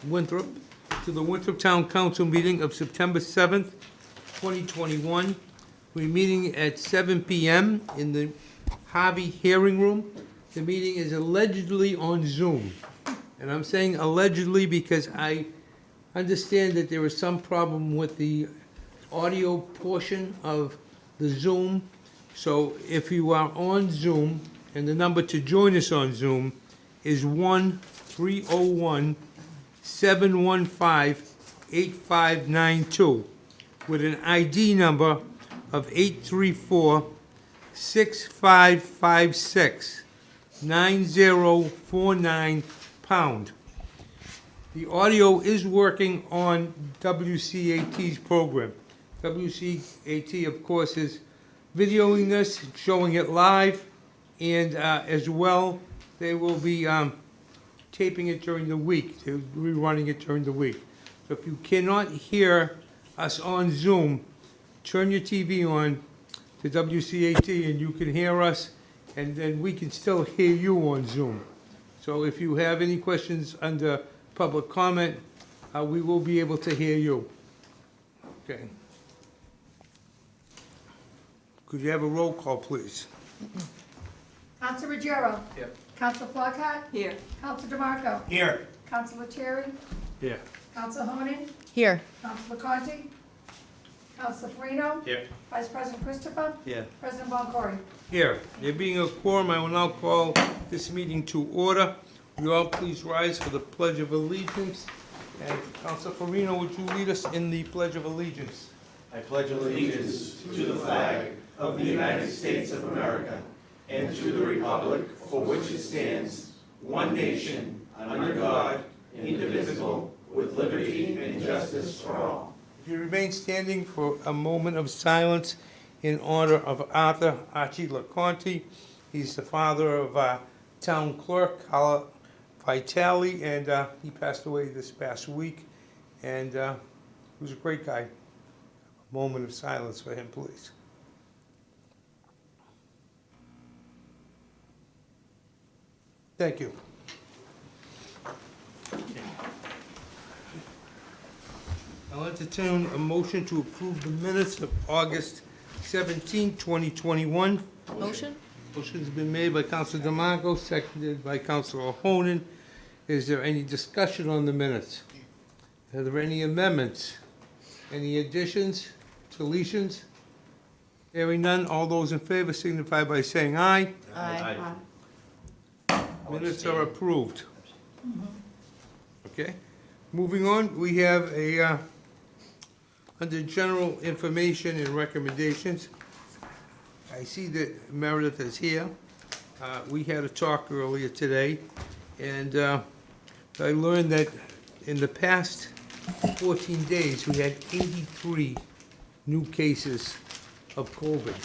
Winthrop, to the Winthrop Town Council meeting of September 7th, 2021. We're meeting at 7 PM in the Harvey Hearing Room. The meeting is allegedly on Zoom. And I'm saying allegedly because I understand that there is some problem with the audio portion of the Zoom. So if you are on Zoom, and the number to join us on Zoom is 1-301-715-8592 with an ID number of 834-6556, 9049 #. The audio is working on WCAT's program. WCAT, of course, is videoing this, showing it live, and as well, they will be taping it during the week. They're rerunning it during the week. So if you cannot hear us on Zoom, turn your TV on to WCAT and you can hear us, and then we can still hear you on Zoom. So if you have any questions under public comment, we will be able to hear you. Okay. Could you have a roll call, please? Council Ruggiero? Here. Council Flockhart? Here. Council DeMarco? Here. Council Terry? Here. Council Honan? Here. Council Conti? Council Farino? Here. Vice President Christopher? Here. President Boncory? Here. There being a quorum, I will now call this meeting to order. Will you all please rise for the Pledge of Allegiance? And Council Farino, would you lead us in the Pledge of Allegiance? I pledge allegiance to the flag of the United States of America and to the republic for which it stands, one nation, under God, indivisible, with liberty and justice for all. If you remain standing for a moment of silence in honor of Archie LaConte. He's the father of our town clerk, Carla Vitale, and he passed away this past week. And he was a great guy. A moment of silence for him, please. Thank you. I'll entertain a motion to approve the minutes of August 17, 2021. Motion? Motion's been made by Councilor DeMarco, seconded by Councilor Honan. Is there any discussion on the minutes? Are there any amendments? Any additions, deletions? Hearing none, all those in favor signify by saying aye. Aye. Minutes are approved. Okay, moving on, we have a, under general information and recommendations, I see that Meredith is here. We had a talk earlier today, and I learned that in the past 14 days, we had 83 new cases of COVID,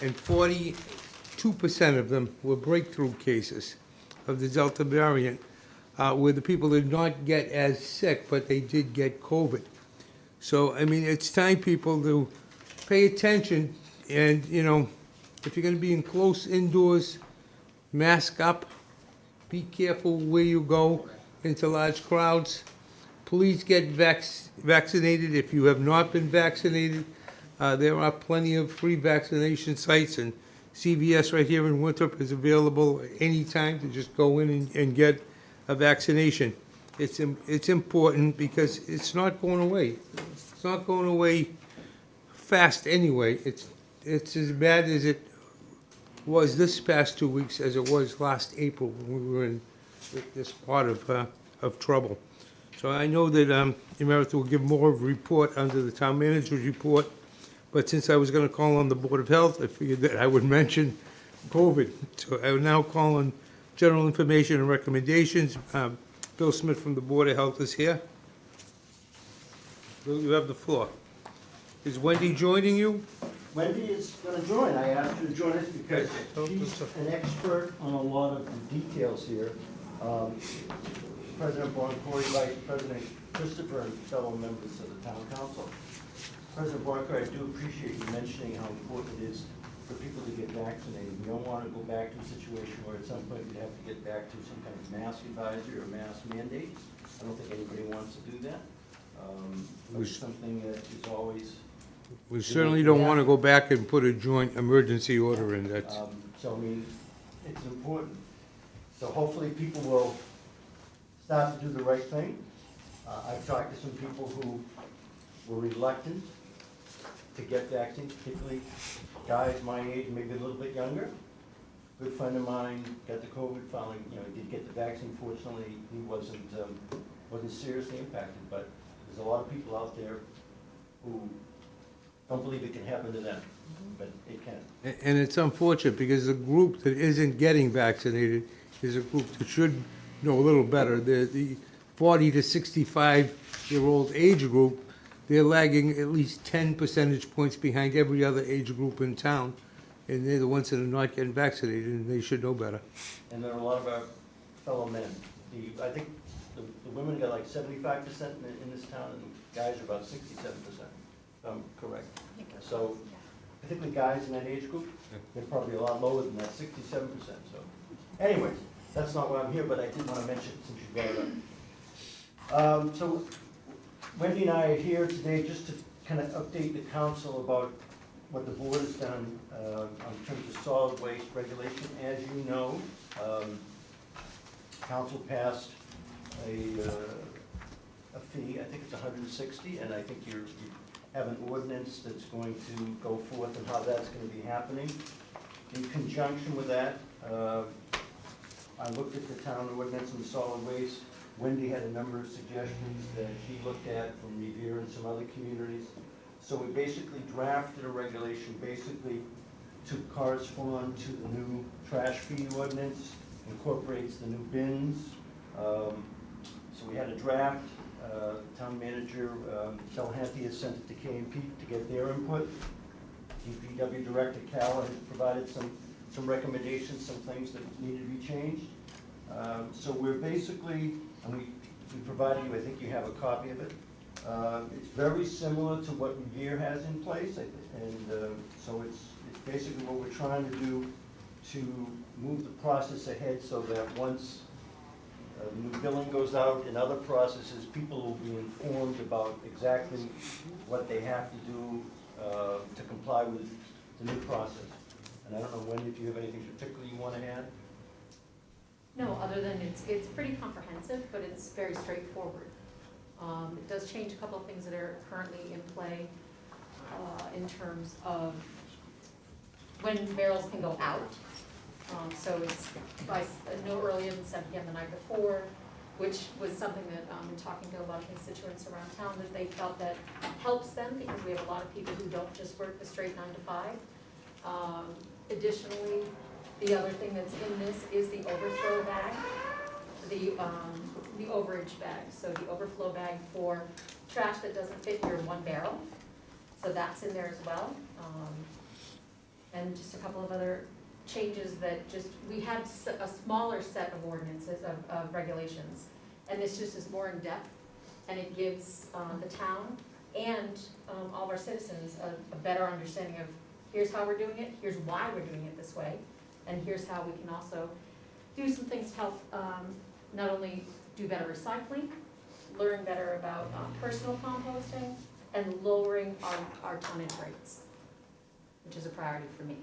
and 42% of them were breakthrough cases of the Delta variant, where the people did not get as sick, but they did get COVID. So, I mean, it's time, people, to pay attention, and, you know, if you're gonna be in close indoors, mask up, be careful where you go into large crowds. Please get vaccinated if you have not been vaccinated. There are plenty of free vaccination sites, and CVS right here in Winthrop is available anytime to just go in and get a vaccination. It's important because it's not going away. It's not going away fast anyway. It's as bad as it was this past 2 weeks as it was last April when we were in this part of trouble. So I know that Meredith will give more of a report under the town manager's report, but since I was going to call on the Board of Health, I figured that I would mention COVID. So I will now call on general information and recommendations. Bill Smith from the Board of Health is here. Bill, you have the floor. Is Wendy joining you? Wendy is going to join. I asked her to join us because she's an expert on a lot of the details here. President Boncory, Vice President Christopher, and fellow members of the Town Council. President Boncory, I do appreciate you mentioning how important it is for people to get vaccinated. We don't want to go back to a situation where at some point we'd have to get back to some kind of mask advisory or mask mandate. I don't think anybody wants to do that. But it's something that is always, We certainly don't want to go back and put a joint emergency order in, that's, so I mean, it's important. So hopefully people will start to do the right thing. I've talked to some people who were reluctant to get vaccines, particularly guys my age, maybe a little bit younger. Good friend of mine got the COVID, finally, he did get the vaccine. Fortunately, he wasn't seriously impacted, but there's a lot of people out there who don't believe it can happen to them, but it can. and it's unfortunate, because the group that isn't getting vaccinated is a group that should know a little better. The 40 to 65-year-old age group, they're lagging at least 10 percentage points behind every other age group in town, and they're the ones that are not getting vaccinated, and they should know better. And there are a lot of our fellow men. I think the women got like 75% in this town, and the guys are about 67%, if I'm correct. So particularly guys in that age group, they're probably a lot lower than that, 67%. So anyways, that's not why I'm here, but I did want to mention it since you brought it up. So Wendy and I are here today just to kind of update the council about what the board has done in terms of solid waste regulation. As you know, council passed a fee, I think it's 160, and I think you have an ordinance that's going to go forth and how that's going to be happening. In conjunction with that, I looked at the town ordinance and solid waste. Wendy had a number of suggestions that she looked at from Revere and some other communities. So we basically drafted a regulation basically to correspond to the new trash fee ordinance, incorporates the new bins. So we had a draft. Town manager Delahanty has sent it to K&P to get their input. DPW Director Calla has provided some recommendations, some things that needed to be changed. So we're basically, and we provided you, I think you have a copy of it. It's very similar to what Revere has in place, and so it's basically what we're trying to do to move the process ahead so that once new billing goes out and other processes, people will be informed about exactly what they have to do to comply with the new process. And I don't know, Wendy, if you have anything particular you want to add? No, other than it's pretty comprehensive, but it's very straightforward. It does change a couple of things that are currently in play in terms of when barrels can go out. So it's by no earlier than 7 p.m. the night before, which was something that in talking to a lot of constituents around town, that they felt that helps them, because we have a lot of people who don't just work the straight 9 to 5. Additionally, the other thing that's in this is the overthrow bag, the overage bag. So the overflow bag for trash that doesn't fit your 1 barrel. So that's in there as well. And just a couple of other changes that just, we had a smaller set of ordinances, of regulations. And this just is more in depth, and it gives the town and all of our citizens a better understanding of, here's how we're doing it, here's why we're doing it this way, and here's how we can also do some things to help not only do better recycling, learn better about personal composting, and lowering our tonnage rates, which is a priority for me.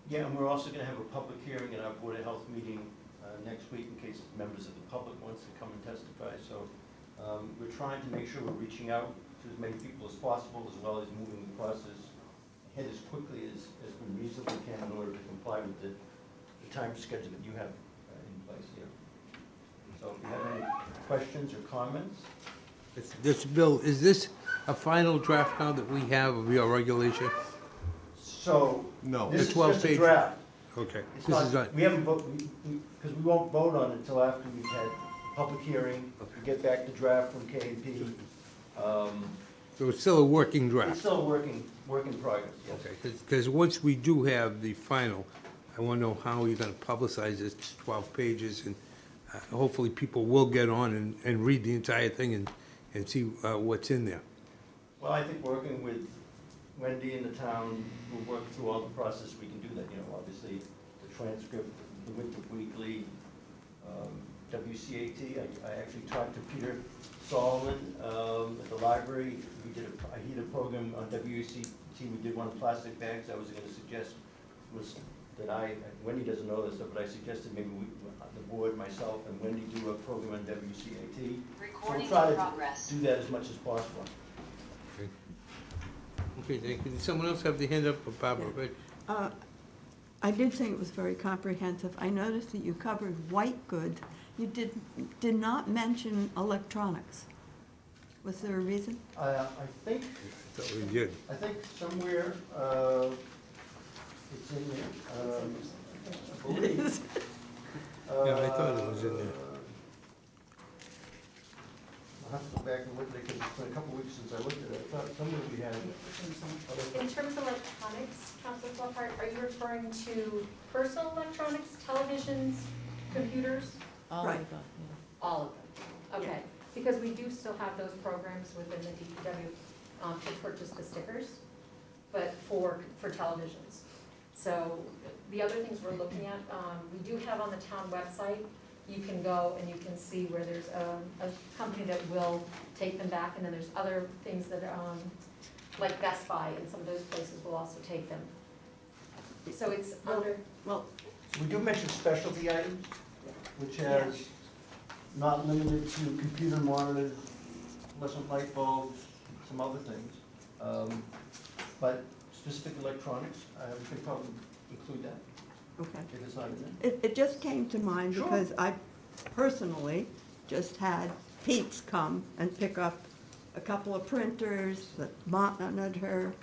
Yeah, and we're also going to have a public hearing at our Board of Health meeting next week in case members of the public wants to come and testify. So we're trying to make sure we're reaching out to as many people as possible, as well as moving the process ahead as quickly as we reasonably can in order to comply with the time schedule that you have in place here. So if you have any questions or comments? This bill, is this a final draft now that we have of your regulation? So, No. this The is 12 just a page. draft. Okay. It's This is not, we haven't voted, because we won't vote on it until after we've had a public hearing, we get back the draft from K&P. So it's still a working It's draft? still a work in progress, yes. Okay, because once we do have the final, I want to know how you're going to publicize this 12 pages, and hopefully people will get on and read the entire thing and see what's in there. Well, I think working with Wendy and the town will work through all the process, we can do that, obviously, the transcript, the Winthrop Weekly, WCAT. I actually talked to Peter Solomon at the library. He did a program on WCAT. We did one on plastic bags. I was going to suggest was that Wendy doesn't know this, but I suggested maybe the board, myself, and Wendy do a program on WCAT. Recording So we'll try in to progress. do that as much as possible. Okay, thank you. Did someone else have their hand up for Barbara? Right? I did think it was very comprehensive. I noticed that you covered white goods. You did not mention electronics. Was there a reason? I think I thought we did. somewhere it's in there. It is. Yeah, I thought it was in there. I'll have to go back and look at it, because it's been a couple weeks since I looked at it. I thought somewhere we had it. In terms of electronics, Councilor Flockhart, are you referring to personal electronics, televisions, computers? Right. All of them? Okay, because we do still have those programs within the DPW to purchase the stickers, but for televisions. So the other things we're looking at, we do have on the town website, you can go and you can see where there's a company that will take them back, and then there's other things that, like Best Buy and some of those places will also take them. So it's under, Well, So we do mention specialty items, which has not limited to computer monitors, fluorescent light bulbs, some other things. But specific electronics, we could probably include that okay. if it's not in there. It just came to mind Sure. because I personally just had Pete's come and pick up a couple of printers, that monitor,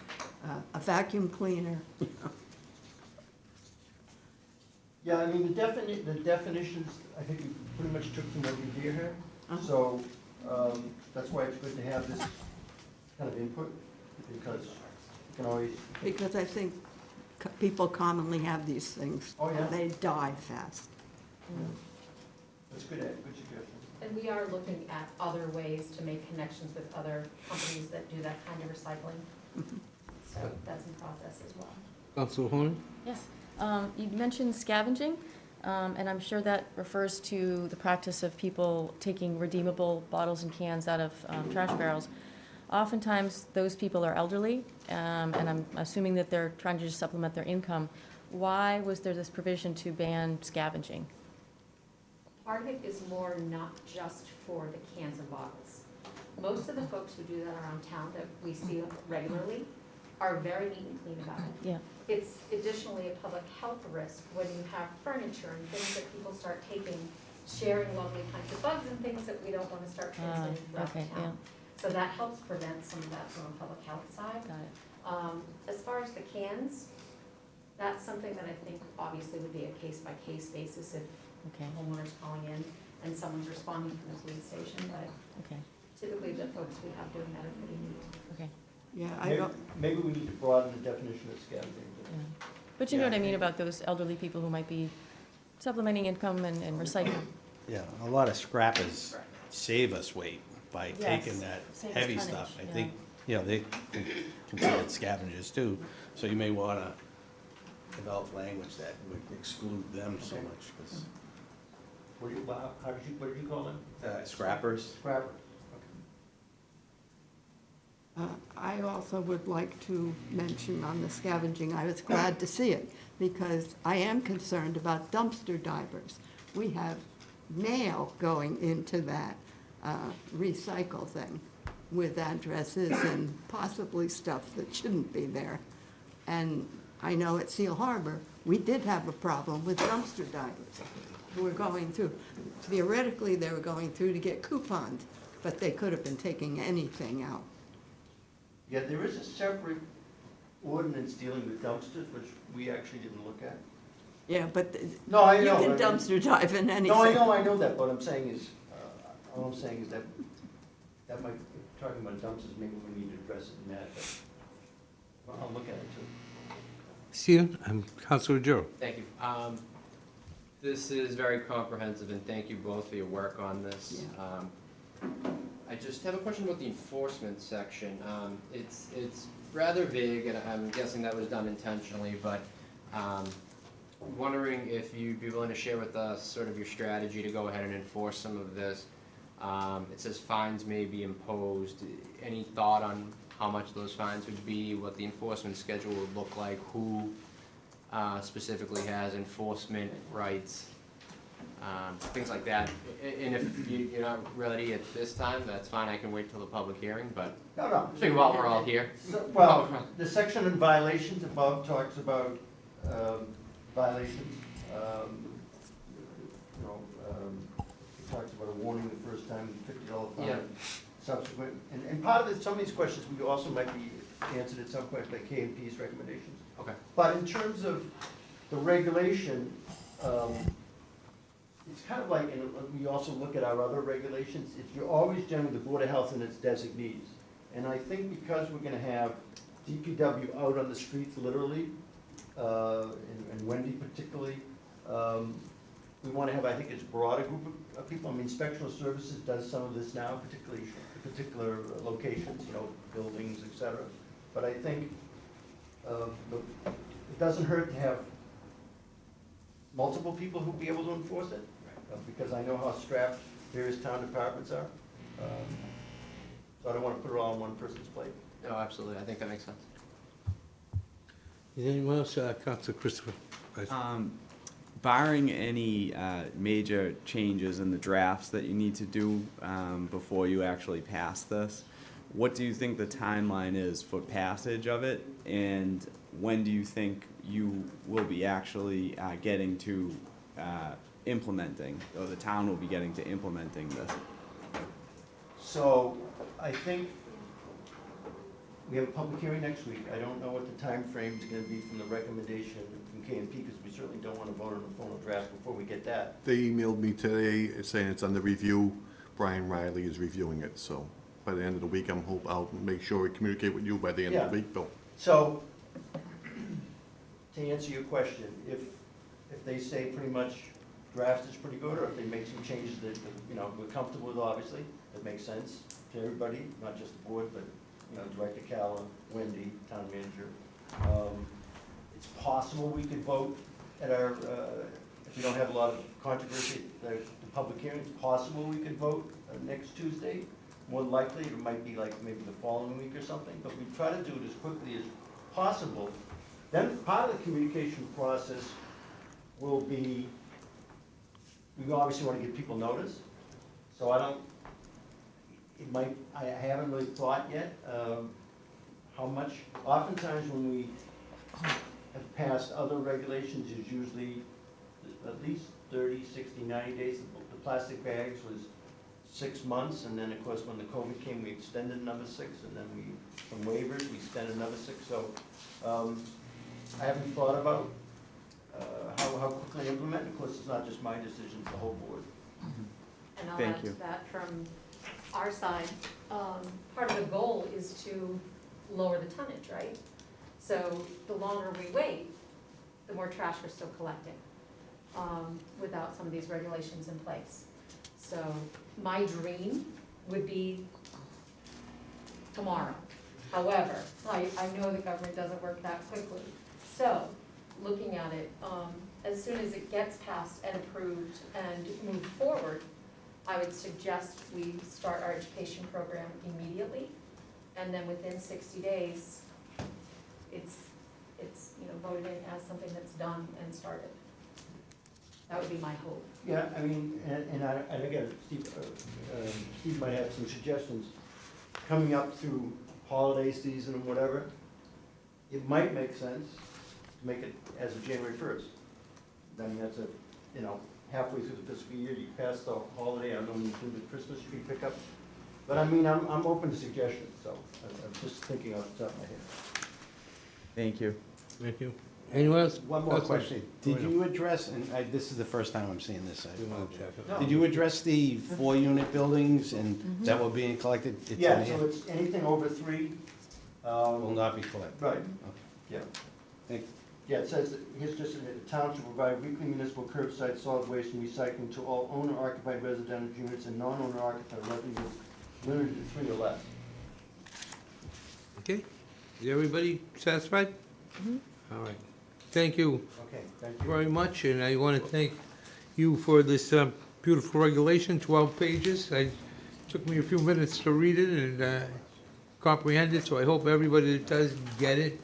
a vacuum cleaner. Yeah, I mean, the definitions, I think we pretty much took from what we did here. Uh-huh. So, that's why it's good to have this kind of input, because you can always, Because I think people commonly have these things. Oh, yeah. And they die fast. that's good, good suggestion. and we are looking at other ways to make connections with other companies that do that kind of recycling. So that's in process as well. Council Horn? Yes. You mentioned scavenging, and I'm sure that refers to the practice of people taking redeemable bottles and cans out of trash barrels. Oftentimes, those people are elderly, and I'm assuming that they're trying to just supplement their income. Why was there this provision to ban scavenging? Part of it is more not just for the cans and bottles. Most of the folks who do that around town that we see regularly are very neat and clean about it. Yeah. It's additionally a public health risk when you have furniture and things that people start taking, sharing lovely kinds of bugs and things that we don't want to start transmitting throughout the Okay, yeah, town. So that helps prevent some of that from a public health side. got it. As far as the cans, that's something that I think obviously would be a case-by-case basis if Okay, homeowners calling in and someone's responding from the police station, but okay, typically the folks we have doing that are pretty neat. okay. Yeah, I Maybe, don't, maybe we need to broaden the definition of scavenging. Yeah. But you know what I mean about those elderly people who might be supplementing income and recycling. Yeah, a lot of scrappers save us weight by taking Yes, that save us heavy tonnage, stuff. I yeah. think, they considered scavengers too, so you may wanna develop language that would exclude them so Okay. much, 'cause, What did you call them? scrappers. Scrappers. I also would like to mention on the scavenging, I was glad to see it, because I am concerned about dumpster divers. We have mail going into that recycle thing with addresses and possibly stuff that shouldn't be there. And I know at Seal Harbor, we did have a problem with dumpster divers who were going through. Theoretically, they were going through to get coupons, but they could have been taking anything out. Yeah, there is a separate ordinance dealing with dumpsters, which we actually didn't look at. Yeah, but No, I you know. can dumpster dive in anything. No, I know that, but I'm saying is, all I'm saying is that might, talking about dumpsters, maybe we need to address it in that, but well, I'll look at it too. Stephen, I'm Councilor Giroux. Thank you. This is very comprehensive, and thank you both for your work on this. I just have a question about the enforcement section. It's rather vague, and I'm guessing that was done intentionally, but wondering if you'd be willing to share with us sort of your strategy to go ahead and enforce some of this. It says fines may be imposed. Any thought on how much those fines would be, what the enforcement schedule would look like, who specifically has enforcement rights? Things like that. And if you're not ready at this time, that's fine, I can wait till the public hearing, but No. figure while we're all here. Well, the section on violations above talks about violations. It talks about a warning the first time, $50 fine, Yeah. subsequent. And part of some of these questions, we also might be answered at some point by KMP's recommendations. Okay. But in terms of the regulation, it's kind of like, and we also look at our other regulations, you're always generally the Board of Health and its designees. And I think because we're gonna have DPW out on the streets literally, and Wendy particularly, we wanna have, I think, it's broader group of people. I mean, Inspectional Services does some of this now, particularly particular locations, buildings, et cetera. But I think, it doesn't hurt to have multiple people who'll be able to enforce it, because I know how strapped various town departments are. So I don't want to put it all on one person's plate. No, absolutely, I think that makes sense. Is anyone else, Councilor Christopher? Barring any major changes in the drafts that you need to do before you actually pass this, what do you think the timeline is for passage of it? And when do you think you will be actually getting to implementing, or the town will be getting to implementing this? So I think we have a public hearing next week. I don't know what the time frame is going to be from the recommendation from KMP, because we certainly don't want to vote on the formal draft before we get that. They emailed me today saying it's under review. Brian Riley is reviewing it, so by the end of the week, I'll make sure we communicate with you by the end of the week, Bill. So, to answer your question, if they say pretty much draft is pretty good, or if they make some changes that, we're comfortable with, obviously, that makes sense to everybody, not just the board, but, Director Calla, Wendy, Town Manager. It's possible we could vote at our, if we don't have a lot of controversy at the public hearing, it's possible we could vote next Tuesday. More than likely, it might be like maybe the following week or something, but we try to do it as quickly as possible. Then part of the communication process will be, we obviously want to give people notice, so I haven't really thought yet how much. Oftentimes when we have passed other regulations, it's usually at least 30, 60, 90 days. The plastic bags was 6 months, and then of course when the COVID came, we extended another 6, and then from waivers, we extended another 6. So I haven't thought about how quickly implement. Of course, it's not just my decision, it's the whole board. And I'll Thank add you. to that from our side, part of the goal is to lower the tonnage, right? So the longer we wait, the more trash we're still collecting, without some of these regulations in place. So my dream would be tomorrow. However, I know the government doesn't work that quickly. So, looking at it, as soon as it gets passed and approved and moved forward, I would suggest we start our education program immediately, and then within 60 days, it's voted in as something that's done and started. That would be my hope. Yeah, I mean, and again, Steve might have some suggestions. Coming up through holiday season or whatever, it might make sense to make it as of January 1st. I mean, that's halfway through the fiscal year, you pass the holiday, I don't know when you do the Christmas tree pickup. But I mean, I'm open to suggestions, so I'm just thinking off the top of my head. Thank you. Thank you. Anyone else? One more Councilor? question. Did you address, and this is the first time I'm seeing this, You wanna check it? did you address the 4-unit buildings and that were being collected? It's in Yeah, here. so it's anything over 3. Will not be collected. Right, yeah. Thank Yeah, it says, that here's just, the town should provide weekly municipal curbside solid waste and recycling to all owner-occupied residential units and non-owner occupied residents limited to 3 or less. Okay, is everybody satisfied? All right, thank you Okay, thank you. very much, and I want to thank you for this beautiful regulation, 12 pages. It took me a few minutes to read it and comprehend it, so I hope everybody that does get it,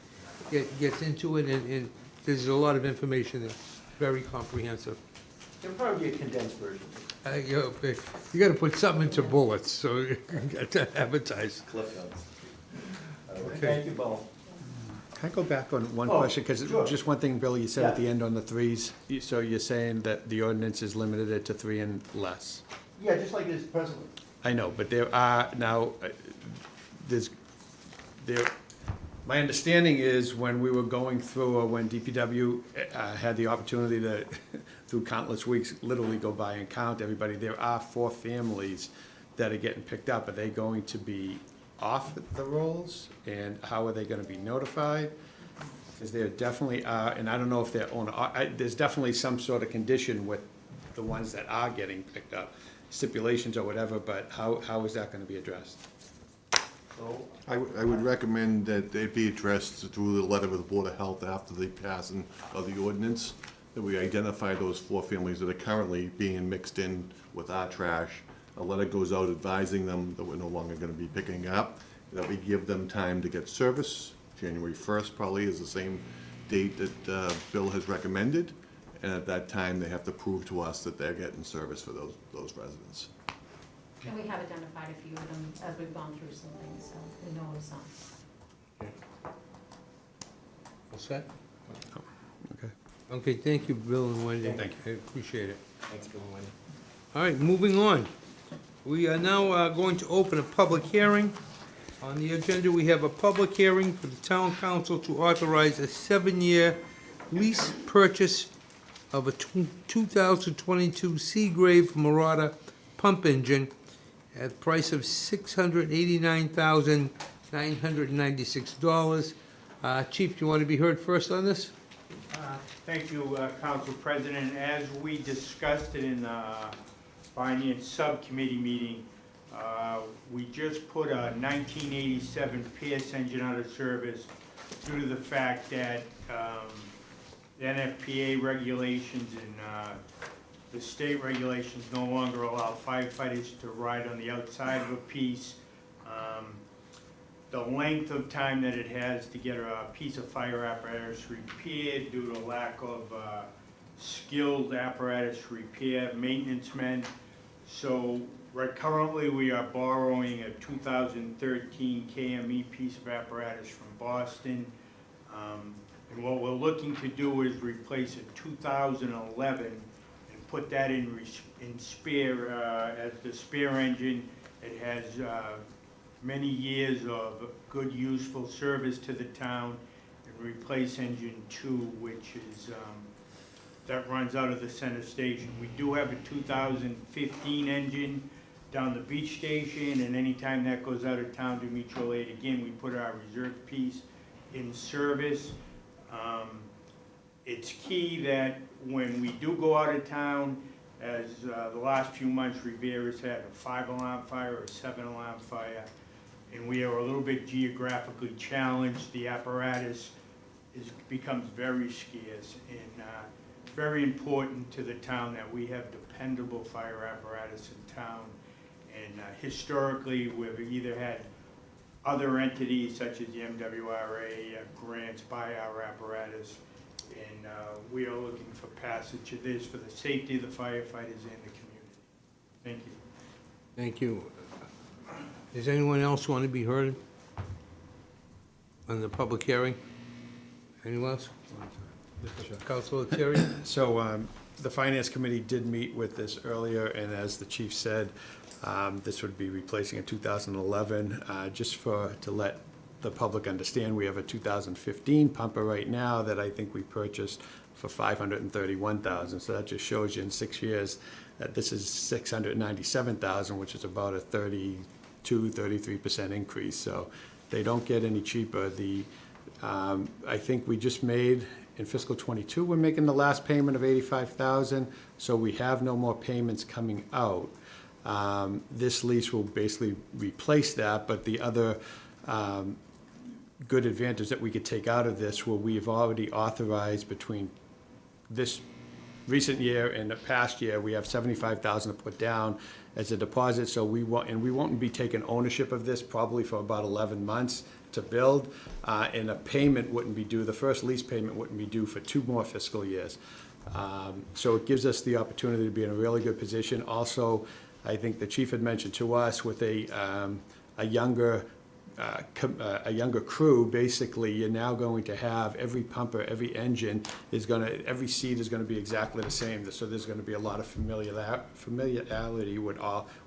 gets into it, and there's a lot of information there, very comprehensive. There'll probably be a condensed version. You gotta put something into bullets, so you can get that advertised. Cliff notes. Okay. Thank you, Bo. Can I go back on one Oh, question? Because sure. just one thing, Billy, you said at Yeah. the end on the threes, so you're saying that the ordinance is limited it to 3 and less? Yeah, just like it is presently. I know, but there are now, my understanding is when we were going through, or when DPW had the opportunity to, through countless weeks, literally go by and count everybody, there are 4 families that are getting picked up. Are they going to be off the rolls? And how are they gonna be notified? Because there definitely are, and I don't know if they're there's definitely some sort of condition with the ones that are getting picked up, stipulations or whatever, but how is that gonna be addressed? So, I would recommend that it be addressed through the letter of the Board of Health after the passing of the ordinance, that we identify those 4 families that are currently being mixed in with our trash. A letter goes out advising them that we're no longer gonna be picking up, that we give them time to get service. January 1st probably is the same date that Bill has recommended, and at that time, they have to prove to us that they're getting service for those residents. And we have identified a few of them as we've gone through some things, so we know of some. All set? Okay. Okay, thank you, Bill and Wendy. Thank I appreciate it. Thanks, Bill and Wendy. All right, moving on. We are now going to open a public hearing. On the agenda, we have a public hearing for the town council to authorize a 7-year lease purchase of a 2022 Seagrave Marauder pump engine at a price of $689,996. Chief, do you want to be heard first on this? Thank you, Council President. As we discussed it in the Finance Subcommittee meeting, we just put a 1987 Pierce engine out of service due to the fact that the NFPA regulations and the state regulations no longer allow firefighters to ride on the outside of a piece. The length of time that it has to get a piece of fire apparatus repaired due to lack of skilled apparatus repair maintenance men. So currently we are borrowing a 2013 KME piece of apparatus from Boston. And what we're looking to do is replace a 2011 and put that in spare, as the spare engine. It has many years of good useful service to the town, and replace engine 2, which is that runs out of the center station. We do have a 2015 engine down the beach station, and anytime that goes out of town to mutual aid, again, we put our reserve piece in service. It's key that when we do go out of town, as the last few months, Rivera's had a 5-alarm fire or a 7-alarm fire, and we are a little bit geographically challenged. The apparatus becomes very scarce, and very important to the town that we have dependable fire apparatus in town. And historically, we've either had other entities such as the MWRA grants buy our apparatus, and we are looking for passage of this for the safety of the firefighters and the community. Thank you. Thank you. Does anyone else want to be heard on the public hearing? Anyone else? Councilor Terry? So the Finance Committee did meet with this earlier, and as the chief said, this would be replacing a 2011. Just to let the public understand, we have a 2015 pumper right now that I think we purchased for $531,000. So that just shows you in 6 years that this is $697,000, which is about a 33% increase. So they don't get any cheaper. I think we just made In fiscal '22, we're making the last payment of $85,000, so we have no more payments coming out. This lease will basically replace that, but the other good advantage that we could take out of this, where we've already authorized between this recent year and the past year, we have $75,000 to put down as a deposit, so we won't be taking ownership of this probably for about 11 months to build, and a payment wouldn't be due, the first lease payment wouldn't be due for 2 more fiscal years. So it gives us the opportunity to be in a really good position. Also, I think the chief had mentioned to us with a younger crew, basically, you're now going to have every pumper, every engine every seat is gonna be exactly the same. So there's gonna be a lot of familiarity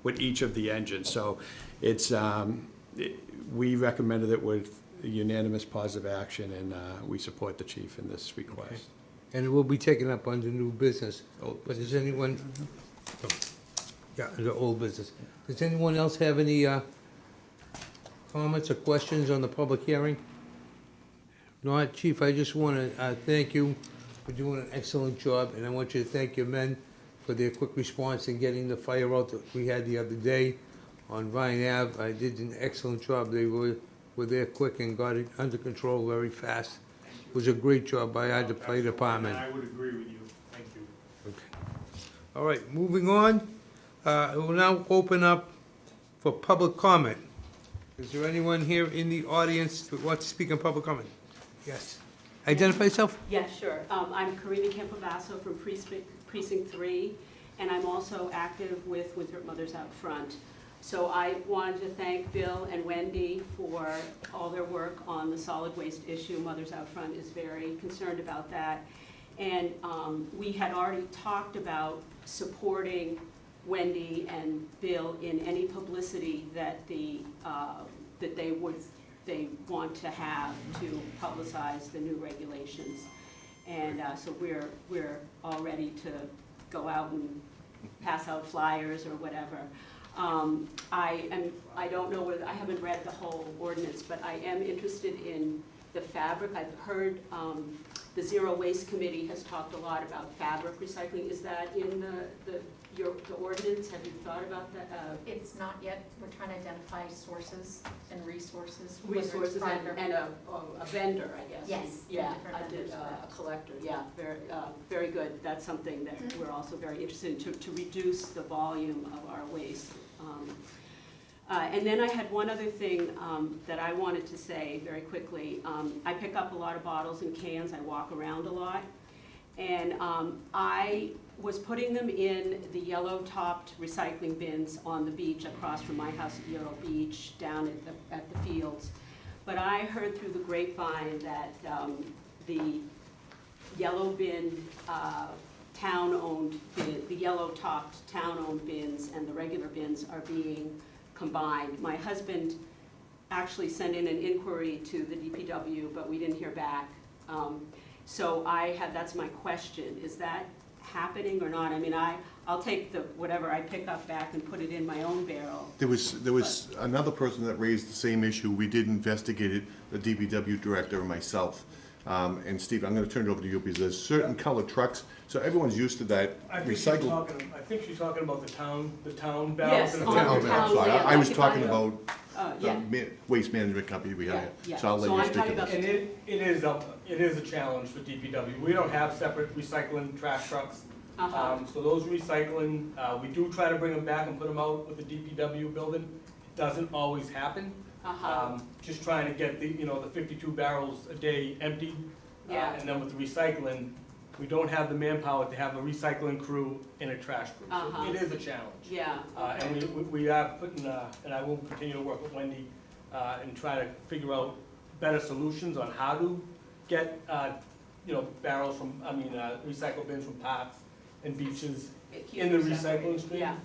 with each of the engines. So it's, we recommended it with unanimous positive action, and we support the chief in this request. And it will be taken up under new business. But does anyone, yeah, under old business. Does anyone else have any comments or questions on the public hearing? No, Chief, I just want to thank you for doing an excellent job, and I want you to thank your men for their quick response in getting the fire out that we had the other day on Vine Ave. I did an excellent job. They were there quick and got it under control very fast. It was a great job by our fire department. I would agree with you. Thank you. Okay. All right, moving on. We'll now open up for public comment. Is there anyone here in the audience who wants to speak in public comment? Yes. Identify yourself. Yeah, sure. I'm Karina Campobasso from Precinct 3, and I'm also active with Winthrop Mothers Out Front. So I wanted to thank Bill and Wendy for all their work on the solid waste issue. Mothers Out Front is very concerned about that. And we had already talked about supporting Wendy and Bill in any publicity that they want to have to publicize the new regulations. And so we're all ready to go out and pass out flyers or whatever. I don't know whether, I haven't read the whole ordinance, but I am interested in the fabric. I've heard the Zero Waste Committee has talked a lot about fabric recycling. Is that in the ordinance? Have you thought about that? It's not yet, we're trying to identify sources and resources. Resources and a vendor, I guess. Yes. Yeah, different I did, vendors for that. a collector, yeah, very good. That's something that we're also very interested in, to reduce the volume of our waste. And then I had one other thing that I wanted to say very quickly. I pick up a lot of bottles and cans, I walk around a lot, and I was putting them in the yellow-topped recycling bins on the beach across from my house at Yarrow Beach, down at the fields. But I heard through the grapevine that the yellow bin, town-owned bin, the yellow-topped town-owned bins and the regular bins are being combined. My husband actually sent in an inquiry to the DPW, but we didn't hear back. So that's my question. Is that happening or not? I mean, I'll take whatever I pick up back and put it in my own barrel. There was another person that raised the same issue. We did investigate it, the DPW director and myself. And Steve, I'm gonna turn it over to you because there's certain colored trucks, so everyone's used to that recycled. I think she's talking about the town balance. Yes, and on town the I'm town. sorry, I was Like talking if I- about Yeah. the waste management company we have. Yeah, So I'll let so you I'm speak talking to about this. And it is a challenge for DPW. We don't have separate recycling trash trucks. So those recycling, we do try to bring them back and put them out with the DPW building. It doesn't always happen. Just trying to get the 52 barrels a day emptied. Yeah. And then with the recycling, we don't have the manpower to have a recycling crew and a trash crew. So it is a challenge. Yeah. And we are putting, and I will continue to work with Wendy and try to figure out better solutions on how to get, barrels from, recycle bins from parks and beaches in the recycling stream. Yeah.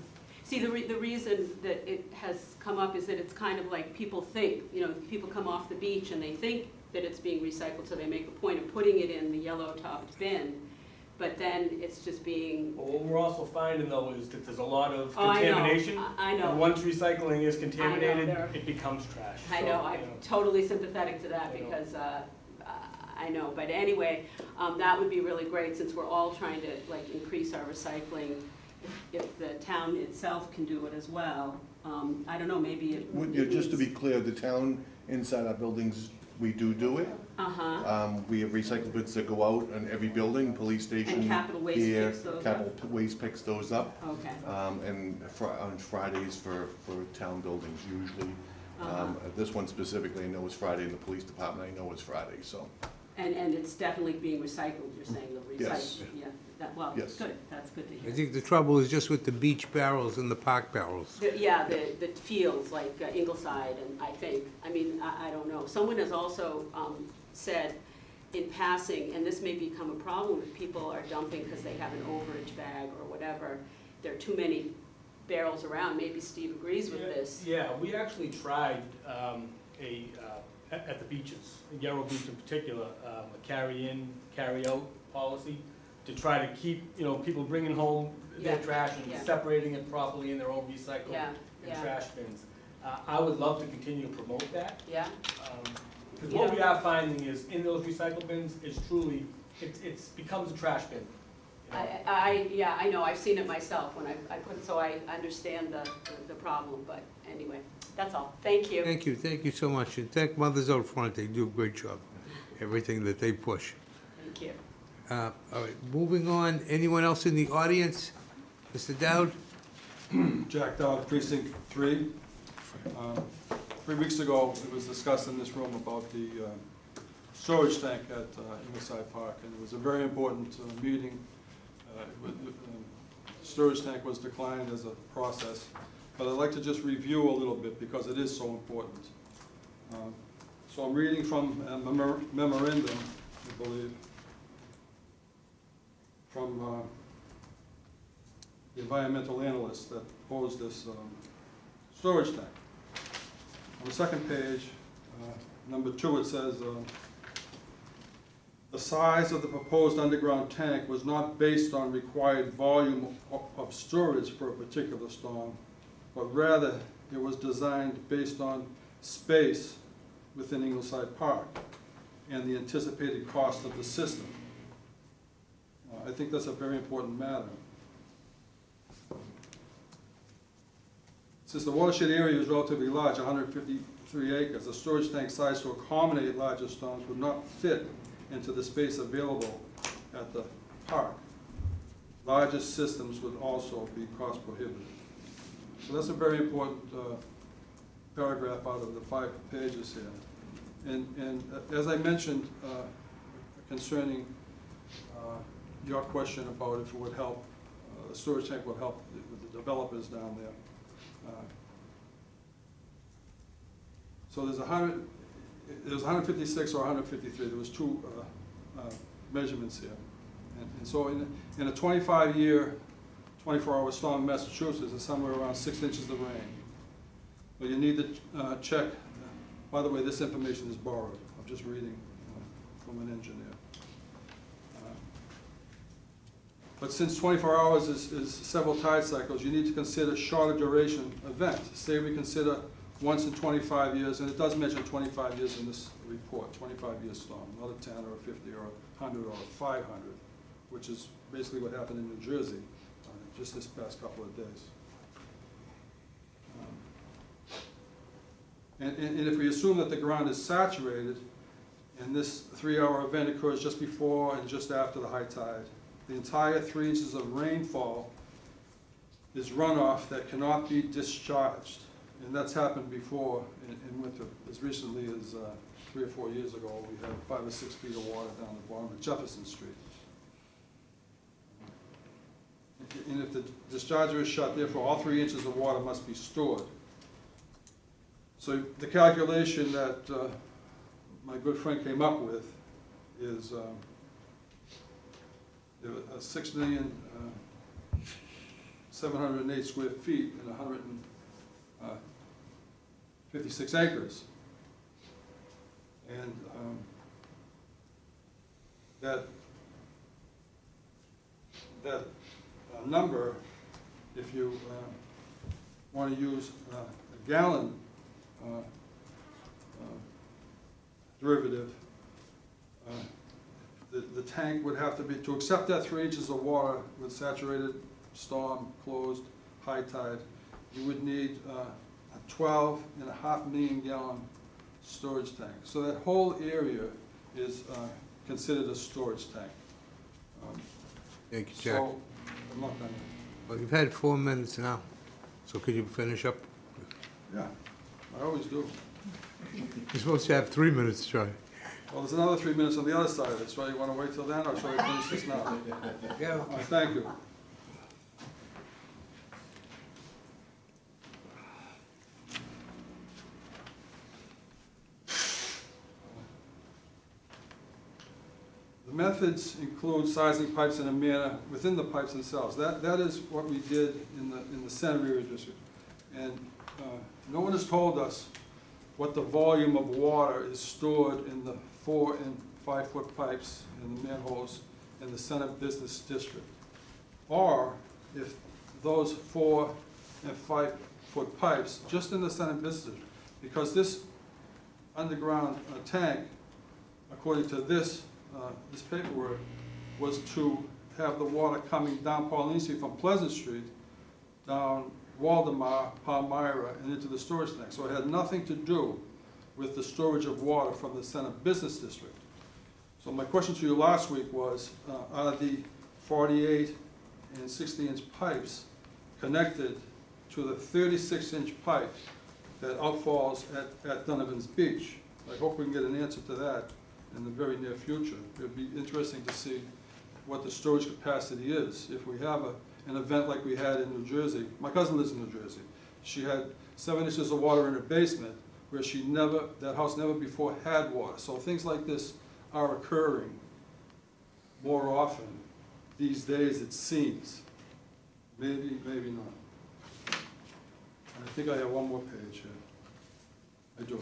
See, the reason that it has come up is that it's kind of like people think, people come off the beach and they think that it's being recycled, so they make a point of putting it in the yellow-topped bin, but then it's just being... But what we're also finding, though, is that there's a lot of Oh, I know. contamination. I know. And once recycling is contaminated, there- it becomes trash. I So, know, I'm totally sympathetic to that I know. because I know, but anyway, that would be really great, since we're all trying to, like, increase our recycling. If the town itself can do it as well, I don't know, maybe it. Just to be clear, the town inside our buildings, we do it. Uh-huh, We have recycle bins that go out in every building, police station. and capital waste here, picks those up? Capital Waste picks those up. Okay. And on Fridays for town buildings usually. Uh-huh. This one specifically, I know is Friday, and the police department, I know is Friday, so. And it's definitely being recycled, you're saying, the Yes. recycle, yeah, that, well, Yes. good, that's good to I hear. think the trouble is just with the beach barrels and the park barrels. Yeah, the fields, like Ingleside, and I mean, I don't know. Someone has also said in passing, and this may become a problem if people are dumping because they have an overage bag or whatever, there are too many barrels around, maybe Steve agrees with this. Yeah, we actually tried at the beaches, Yarrow Beach in particular, a carry-in, carry-out policy to try to keep, people bringing home their Yeah, trash and yeah. separating it properly in their own recycle Yeah, and yeah. trash bins. I would love to continue to promote that. Yeah, Because what we are finding is in those recycle bins is truly, it becomes a trash bin. yeah, I know, I've seen it myself when I put, so I understand the problem, but anyway, that's all. Thank you. Thank you so much, and thank Mothers Out Front, they do a great job, everything that they push. Thank you. All right, moving on, anyone else in the audience? Mr. Dowd? Jack Dowd, Precinct 3. 3 weeks ago, it was discussed in this room about the storage tank at Ingleside Park, and it was a very important meeting. Storage tank was declined as a process, but I'd like to just review a little bit because it is so important. So I'm reading from a memorandum, I believe, from the environmental analyst that proposed this storage tank. On the second page, number 2, it says, the size of the proposed underground tank was not based on required volume of storage for a particular storm, but rather it was designed based on space within Ingleside Park and the anticipated cost of the system. I think that's a very important matter. Since the watershed area is relatively large, 153 acres, the storage tank size to accommodate larger storms would not fit into the space available at the park. Larger systems would also be cost prohibitive. So that's a very important paragraph out of the 5 pages here. And as I mentioned concerning your question about if it would help, the storage tank would help the developers down there. So there's 156 or 153, there was 2 measurements here. And so in a 25-year, 24-hour storm in Massachusetts, it's somewhere around 6 inches of rain. But you need to check, by the way, this information is borrowed. I'm just reading from an engineer. But since 24 hours is several tide cycles, you need to consider shorter duration events. Say we consider once in 25 years, and it does mention 25 years in this report, 25-year storm, not a 10 or a 50 or a 100 or a 500, which is basically what happened in New Jersey just this past couple of days. And if we assume that the ground is saturated, and this 3-hour event occurs just before and just after the high tide, the entire 3 inches of rainfall is runoff that cannot be discharged. And that's happened before in Winthrop. As recently as 3 or 4 years ago, we had 5 or 6 feet of water down the bottom of Jefferson Street. And if the discharger is shut, therefore all 3 inches of water must be stored. So the calculation that my good friend came up with is 6,708 square feet and 156 acres. And that number, if you want to use a gallon The tank would have to be, to accept that 3 inches of water with saturated, storm, closed, high tide, you would need a 12.5 million gallon storage tank. So that whole area is considered a storage tank. Thank you, Jack. So, I'm not done. Well, you've had 4 minutes now, so could you finish up? Yeah, I always do. You're supposed to have 3 minutes, Charlie. Well, there's another 3 minutes on the other side of this, right? You want to wait till then, or shall we finish this now? Yeah. All right, thank you. The methods include sizing pipes in a manner within the pipes themselves. That is what we did in the center area district. And no one has told us what the volume of water is stored in the 4 and 5 foot pipes in the manholes in the center business district. Or if those 4 and 5 foot pipes, just in the center business district, because this underground tank, according to this paperwork, was to have the water coming down Pauline Street from Pleasant Street, down Waldemar, Palmyra, and into the storage tank. So it had nothing to do with the storage of water from the center business district. So my question to you last week was, are the 48 and 60-inch pipes connected to the 36-inch pipe that outfalls at Donovan's Beach? I hope we can get an answer to that in the very near future. It would be interesting to see what the storage capacity is. If we have an event like we had in New Jersey, my cousin lives in New Jersey. She had 7 inches of water in her basement where that house never before had water. So things like this are occurring more often these days, it seems. Maybe, maybe not. I think I have one more page here. I do.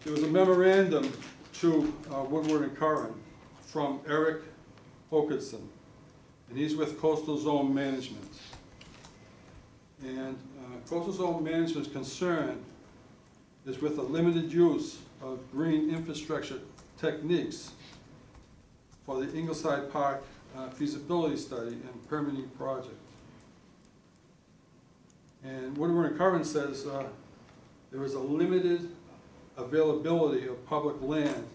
There was a memorandum to Woodward and Curran from Eric Hokinson, and he's with Coastal Zone Management. And Coastal Zone Management's concern is with the limited use of green infrastructure techniques for the Ingleside Park feasibility study and permitting project. And Woodward and Curran says there is a limited availability of public land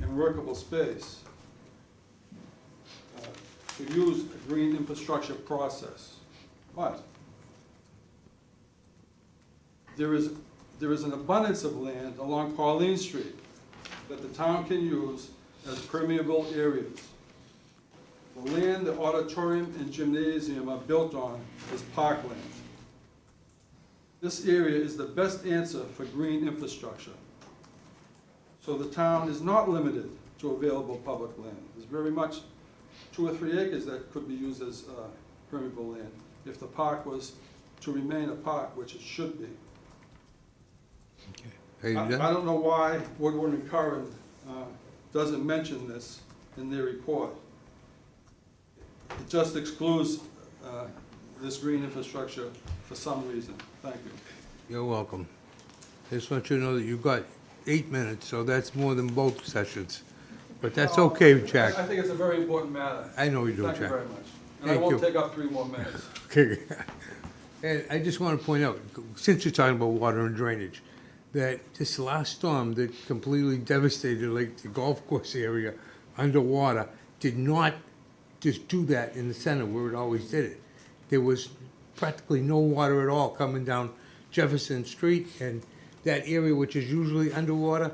and workable space to use a green infrastructure process. But there is an abundance of land along Pauline Street that the town can use as permeable areas. The land the auditorium and gymnasium are built on is parkland. This area is the best answer for green infrastructure. So the town is not limited to available public land. There's very much 2 or 3 acres that could be used as permeable land if the park was to remain a park, which it should be. Okay. Are you done? I don't know why Woodward and Curran doesn't mention this in their report. It just excludes this green infrastructure for some reason. Thank you. You're welcome. I just want you to know that you've got 8 minutes, so that's more than both sessions. But that's okay, Jack. I think it's a very important matter. I know you do, Thank Jack. you very much. And I Thank won't you. take up 3 more minutes. Okay. And I just want to point out, since you're talking about water and drainage, that this last storm that completely devastated like the golf course area underwater did not just do that in the center where it always did it. There was practically no water at all coming down Jefferson Street, and that area which is usually underwater,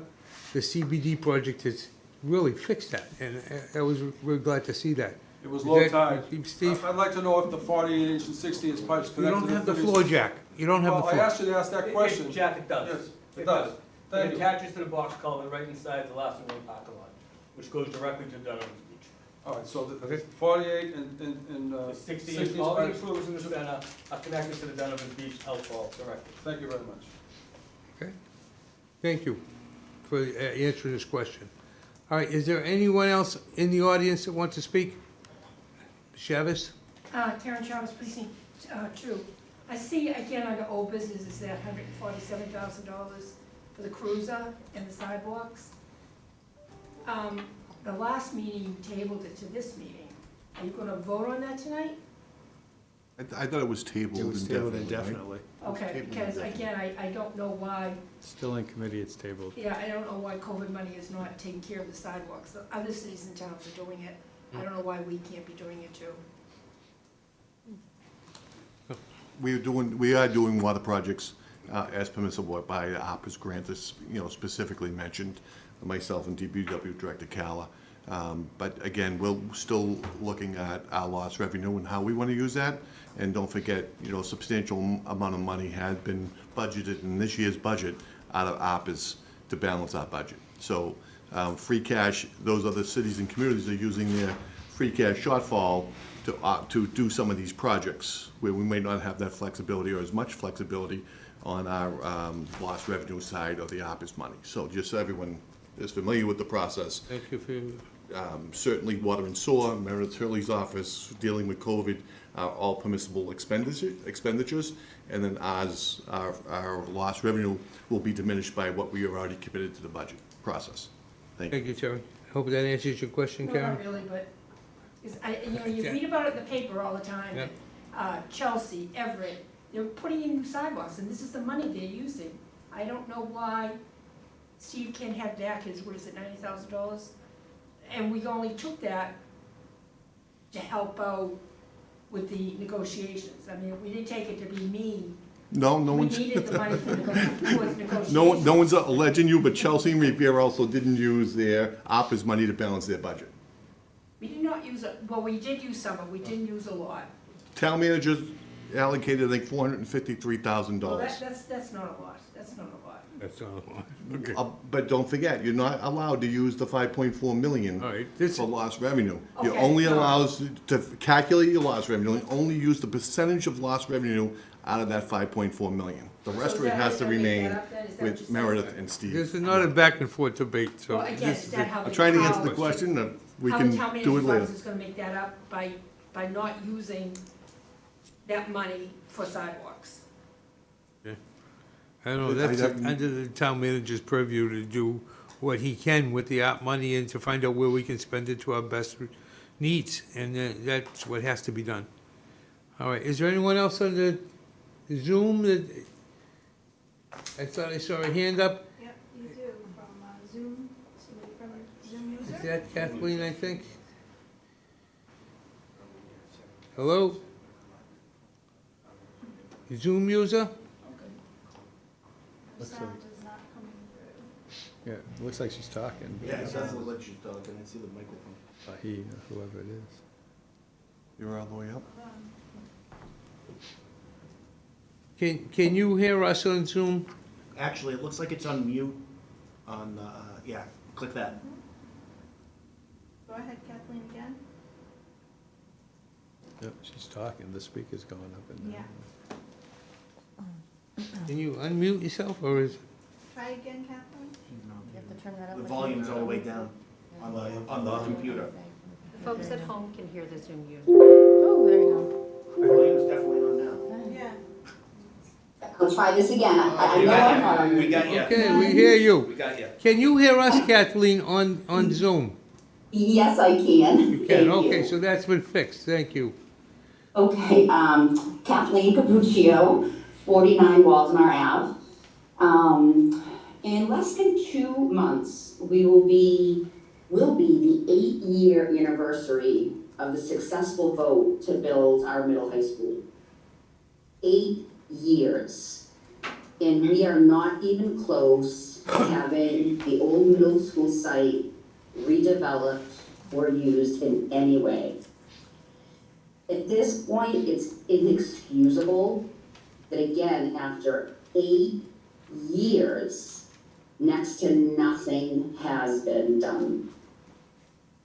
the CBD project has really fixed that, and I was really glad to see that. It was Is low that- tide. Steve, I'd like to know if the 48-inch and 60-inch pipes you connected to don't have the 36 floor, Jack. You don't have the Well, I floor. asked you to ask that question. Jack, it does. Yes, It does. It Thank you. attaches to the box culvert right inside the last one parking lot, which goes directly to Donovan's Beach. All right, so the Okay. 48 and The 60 inch, 60-inch all the pipes. improvements in the center are connected to the Donovan's Beach outfall directly. Thank you very much. Okay. Thank you for answering this question. All right, is there anyone else in the audience that wants to speak? Chavez? Karen Chavez, precinct 2. I see again under old business is that $147,000 for the cruiser and the sidewalks. The last meeting tabled it to this meeting. Are you gonna vote on that tonight? I thought it was tabled It was tabled indefinitely, right? indefinitely. Okay, because again, I don't know why, Still in committee, it's tabled. yeah, I don't know why COVID money is not taking care of the sidewalks. The other cities and towns are doing it. I don't know why we can't be doing it too. We are doing water projects as permissible by ARPA's grant, as, specifically mentioned, myself and DPW Director Calla. But again, we're still looking at our lost revenue and how we want to use that. And don't forget, substantial amount of money had been budgeted in this year's budget out of ARPA's to balance our budget. So free cash, those other cities and communities are using their free cash shortfall to do some of these projects where we may not have that flexibility or as much flexibility on our lost revenue side of the ARPA's money. So just so everyone is familiar with the process. Thank you for your... Certainly water and sewer, Meredith Hurley's office, dealing with COVID, are all permissible expenditures, and then our lost revenue will be diminished by what we are already committed to the budget process. Thank you. Thank you, Terry. I hope that answers your question, No, Karen. not really, but, you read about it in the paper all the time. Yeah. Chelsea, Everett, they're putting in new sidewalks, and this is the money they're using. I don't know why Steve can't have back his, what is it, $90,000? And we only took that to help out with the negotiations. I mean, we didn't take it to be mean. No We one's, needed the money for towards negotiations. no one's alleging you, but Chelsea and Revere also didn't use their ARPA's money to balance their budget. We did not use it, well, we did use some, but we didn't use a lot. Town managers allocated, I think, $453,000. Well, that's not a lot, that's not a lot. That's all I want. Okay. But don't forget, you're not allowed to use the 5.4 million All right, this, for lost revenue. You're Okay, only no. allowed to calculate your lost revenue, and only use the percentage of lost revenue out of that 5.4 million. The rest of it has to remain with Meredith and Steve. this is not a back and forth debate, so Well, again, this is is... that how I'm the trying to answer the how- question, we How can the town do it manager's later. office is gonna make that up by not using that money for sidewalks? I don't know, that's under the town manager's purview to do what he can with the art money and to find out where we can spend it to our best needs, and that's what has to be done. All right, is there anyone else on the Zoom that, I thought I saw a hand up? Yep, you do, from Zoom, somebody from a Zoom user? Is that Kathleen, I think? Hello? Zoom user? Looks like, yeah, it looks like she's talking. Yeah, it does look like she's talking, I see the microphone. He, whoever it is. You're all the way up? Can you hear us on Zoom? Actually, it looks like it's on mute on, yeah, click that. Go ahead, Kathleen, again. Yep, she's talking, the speaker's going up and down. Can you unmute yourself, or is... Try again, Kathleen. You have to turn that up. The like volume's all the way down on the computer. The folks at home can hear the Zoom user. Oh, there you The volume's definitely on now. Yeah. I'll try this again. I know I'm not on. We got you. Okay, we hear you. We got you. Can you hear us, Kathleen, on Zoom? Yes, I can. You can, Thank okay, you. so that's been fixed, thank you. Okay, Kathleen Capuccio, 49 Waldemar Ave. In less than 2 months, will be the 8-year anniversary of the successful vote to build our middle high school. 8 years. And we are not even close to having the old middle school site redeveloped or used in any way. At this point, it's inexcusable that again, after 8 years, next to nothing has been done.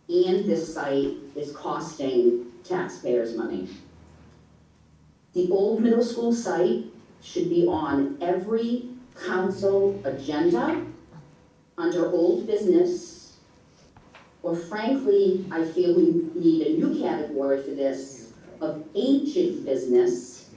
And this site is costing taxpayers money. The old middle school site should be on every council agenda under old business, or frankly, I feel we need a new category for this of ancient business,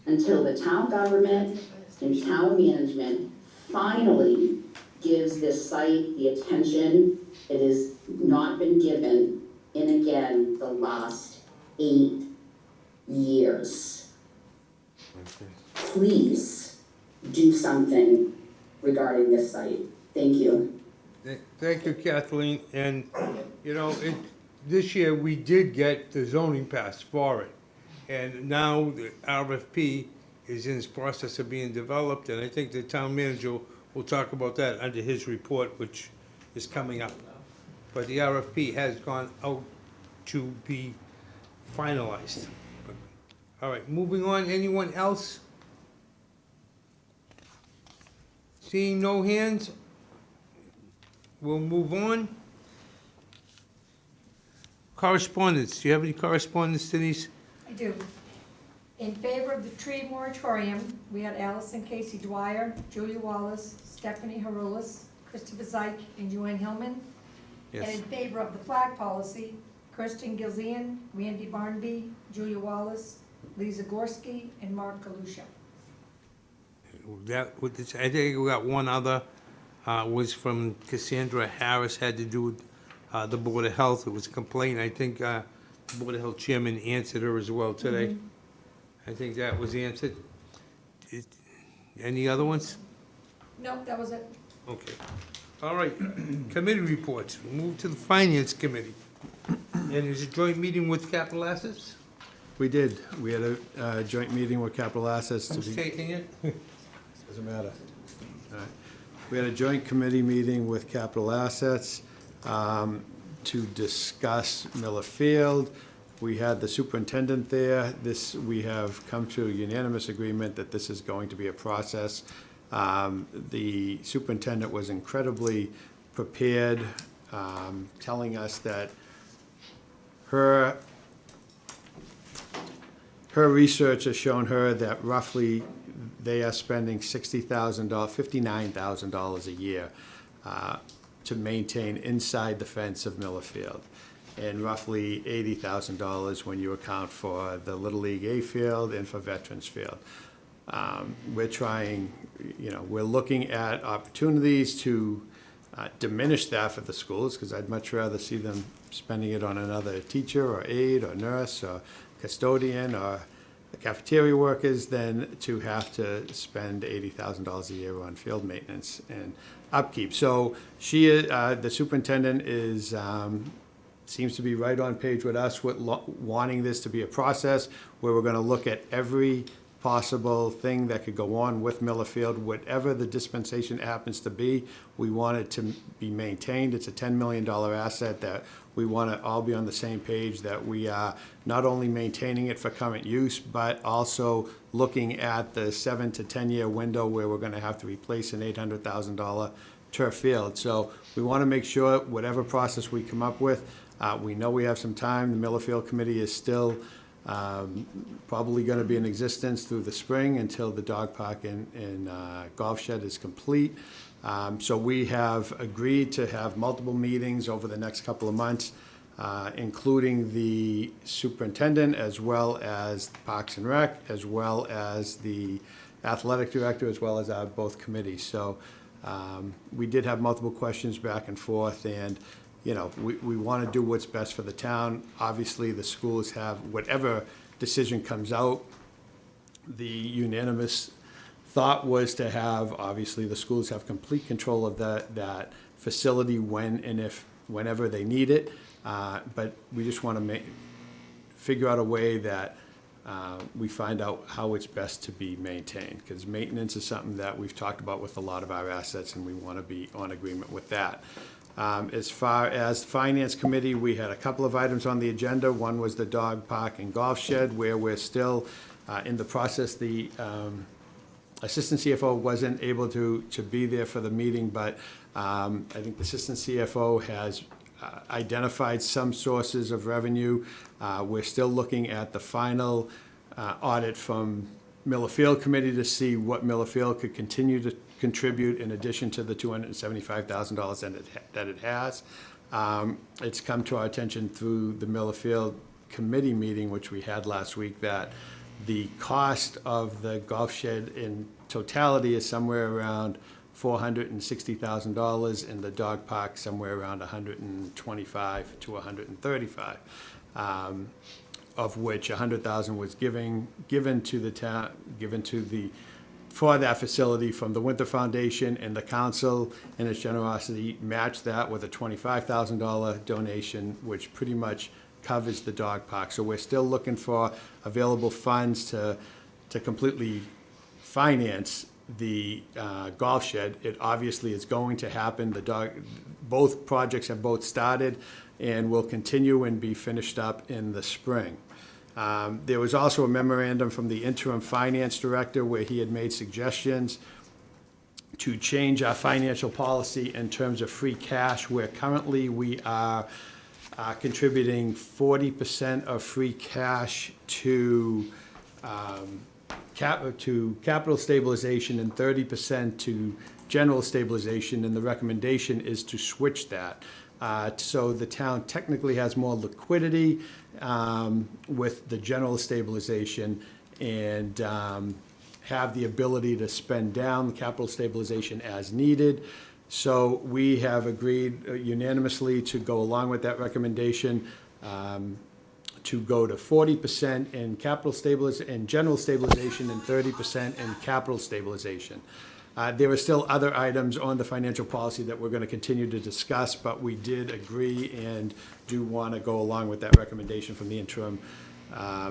until the town government and town management finally gives this site the attention it has not been given in, again, the last 8 years. Please do something regarding this site. Thank you. Thank you, Kathleen, and, you know, this year we did get the zoning passed for it. And now the RFP is in its process of being developed, and I think the town manager will talk about that under his report, which is coming up. But the RFP has gone out to be finalized. All right, moving on, anyone else? Seeing no hands, we'll move on. Correspondence, do you have any correspondence, Denise? I do. In favor of the tree moratorium, we had Allison Casey Dwyer, Julia Wallace, Stephanie Harulis, Christopher Zeich, and Joanne Hillman. And in favor of the flag policy, Kirsten Gilzian, Randy Barnaby, Julia Wallace, Lisa Gorski, and Mark Galusha. That, I think we got one other, was from Cassandra Harris, had to do with the Board of Health. It was a complaint. I think the Board of Health Chairman answered her as well today. I think that was answered. Any other ones? No, that was it. Okay. All right, committee reports. We'll move to the Finance Committee. And there's a joint meeting with Capital Assets? We did. We had a joint meeting with Capital Assets to Who's be. taking it? Doesn't matter. All right. We had a joint committee meeting with Capital Assets to discuss Miller Field. We had the superintendent there. We have come to a unanimous agreement that this is going to be a process. The superintendent was incredibly prepared, telling us that her research has shown her that roughly they are spending $59,000 a year to maintain inside the fence of Miller Field, and roughly $80,000 when you account for the Little League A field and for Veterans Field. We're trying, we're looking at opportunities to diminish that for the schools, because I'd much rather see them spending it on another teacher or aide or nurse or custodian or the cafeteria workers than to have to spend $80,000 a year on field maintenance and upkeep. So the superintendent seems to be right on page with us with wanting this to be a process where we're going to look at every possible thing that could go on with Miller Field, whatever the dispensation happens to be. We want it to be maintained. It's a $10 million asset that we want to all be on the same page, that we are not only maintaining it for current use, but also looking at the 7 to 10 year window where we're going to have to replace an $800,000 turf field. So we want to make sure whatever process we come up with, we know we have some time. The Miller Field Committee is still probably going to be in existence through the spring until the dog park and golf shed is complete. So we have agreed to have multiple meetings over the next couple of months, including the superintendent, as well as Parks and Rec, as well as the athletic director, as well as our both committees. So we did have multiple questions back and forth, and we want to do what's best for the town. Obviously, the schools have, whatever decision comes out, the unanimous thought was to have, obviously, the schools have complete control of that facility when and whenever they need it. But we just want to figure out a way that we find out how it's best to be maintained, because maintenance is something that we've talked about with a lot of our assets, and we want to be on agreement with that. As far as Finance Committee, we had a couple of items on the agenda. One was the dog park and golf shed, where we're still in the process. The Assistant CFO wasn't able to be there for the meeting, but I think the Assistant CFO has identified some sources of revenue. We're still looking at the final audit from Miller Field Committee to see what Miller Field could continue to contribute in addition to the $275,000 that it has. It's come to our attention through the Miller Field Committee meeting, which we had last week, that The cost of the golf shed in totality is somewhere around $460,000, and the dog park somewhere around $125 to $135, of which $100,000 was given to the town, for that facility from the Winthrop Foundation, and the council, in its generosity, matched that with a $25,000 donation, which pretty much covers the dog park. So we're still looking for available funds to completely finance the golf shed. It obviously is going to happen. Both projects have both started and will continue and be finished up in the spring. There was also a memorandum from the interim finance director where he had made suggestions to change our financial policy in terms of free cash, where currently we are contributing 40% of free cash to capital stabilization and 30% to general stabilization, and the recommendation is to switch that. So the town technically has more liquidity with the general stabilization, and have the ability to spend down capital stabilization as needed. So we have agreed unanimously to go along with that recommendation, to go to 40% in capital stabilization, in general stabilization, and 30% in capital stabilization. There are still other items on the financial policy that we're going to continue to discuss, but we did agree and do want to go along with that recommendation from the interim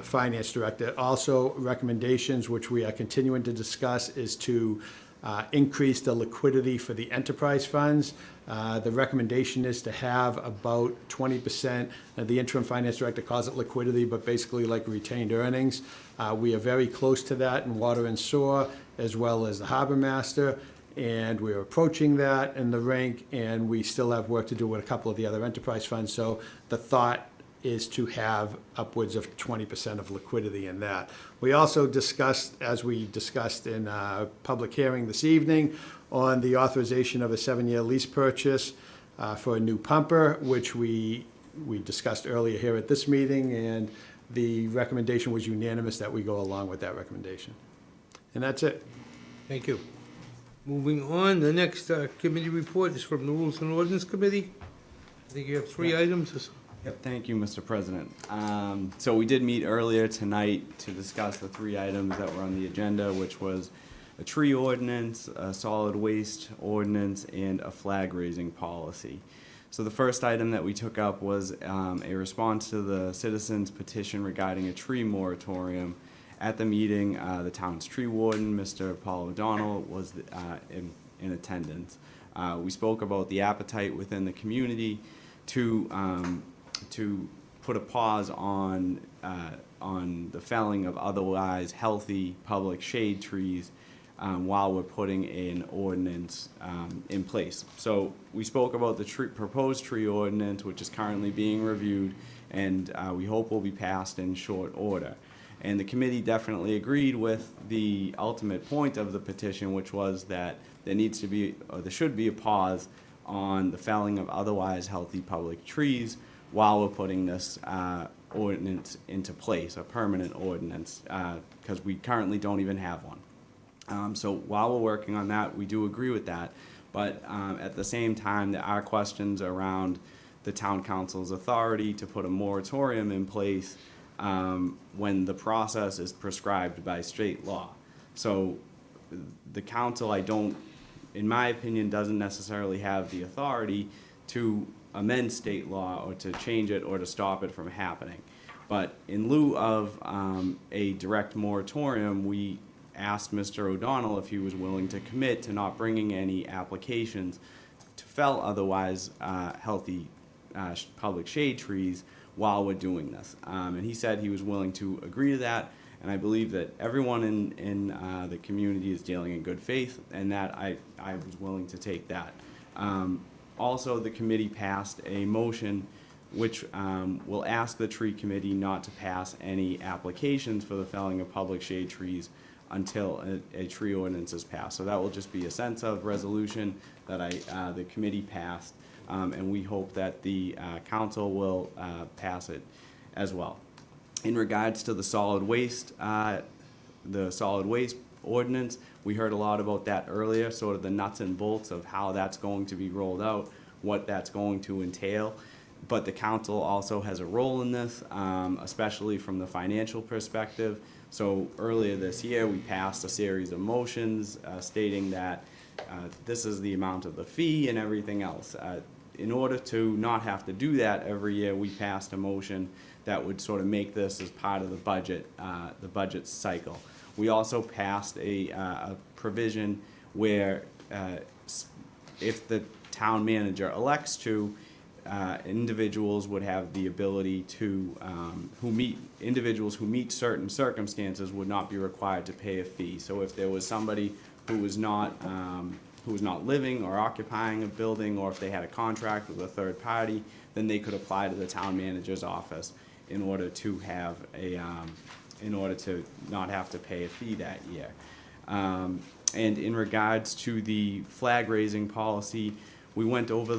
finance director. Also, recommendations which we are continuing to discuss is to increase the liquidity for the enterprise funds. The recommendation is to have about 20%. The interim finance director calls it liquidity, but basically like retained earnings. We are very close to that in water and sewer, as well as the harbor master, and we're approaching that in the rink, and we still have work to do with a couple of the other enterprise funds. So the thought is to have upwards of 20% of liquidity in that. We also discussed, as we discussed in a public hearing this evening, on the authorization of a 7-year lease purchase for a new pumper, which we discussed earlier here at this meeting, and the recommendation was unanimous that we go along with that recommendation. And that's it. Thank you. Moving on, the next committee report is from the Rules and Ordinance Committee. I think you have 3 items or so. Yep, thank you, Mr. President. So we did meet earlier tonight to discuss the 3 items that were on the agenda, which was a tree ordinance, a solid waste ordinance, and a flag raising policy. So the first item that we took up was a response to the citizens' petition regarding a tree moratorium. At the meeting, the town's tree warden, Mr. Paul O'Donnell, was in attendance. We spoke about the appetite within the community to put a pause on the felling of otherwise healthy public shade trees while we're putting an ordinance in place. So we spoke about the proposed tree ordinance, which is currently being reviewed, and we hope will be passed in short order. And the committee definitely agreed with the ultimate point of the petition, which was that there should be a pause on the felling of otherwise healthy public trees while we're putting this ordinance into place, a permanent ordinance, because we currently don't even have one. So while we're working on that, we do agree with that. But at the same time, there are questions around the town council's authority to put a moratorium in place when the process is prescribed by state law. So the council, in my opinion, doesn't necessarily have the authority to amend state law or to change it or to stop it from happening. But in lieu of a direct moratorium, we asked Mr. O'Donnell if he was willing to commit to not bringing any applications to fell otherwise healthy public shade trees while we're doing this. And he said he was willing to agree to that, and I believe that everyone in the community is dealing in good faith, and that I was willing to take that. Also, the committee passed a motion which will ask the tree committee not to pass any applications for the felling of public shade trees until a tree ordinance is passed. So that will just be a sense of resolution that the committee passed, and we hope that the council will pass it as well. In regards to the solid waste ordinance, we heard a lot about that earlier, sort of the nuts and bolts of how that's going to be rolled out, what that's going to entail. But the council also has a role in this, especially from the financial perspective. So earlier this year, we passed a series of motions stating that this is the amount of the fee and everything else. In order to not have to do that every year, we passed a motion that would sort of make this as part of the budget cycle. We also passed a provision where if the town manager elects to, individuals would have the ability to, individuals who meet certain circumstances would not be required to pay a fee. So if there was somebody who was not living or occupying a building, or if they had a contract with a third party, then they could apply to the town manager's office in order to have in order to not have to pay a fee that year. And in regards to the flag raising policy, we went over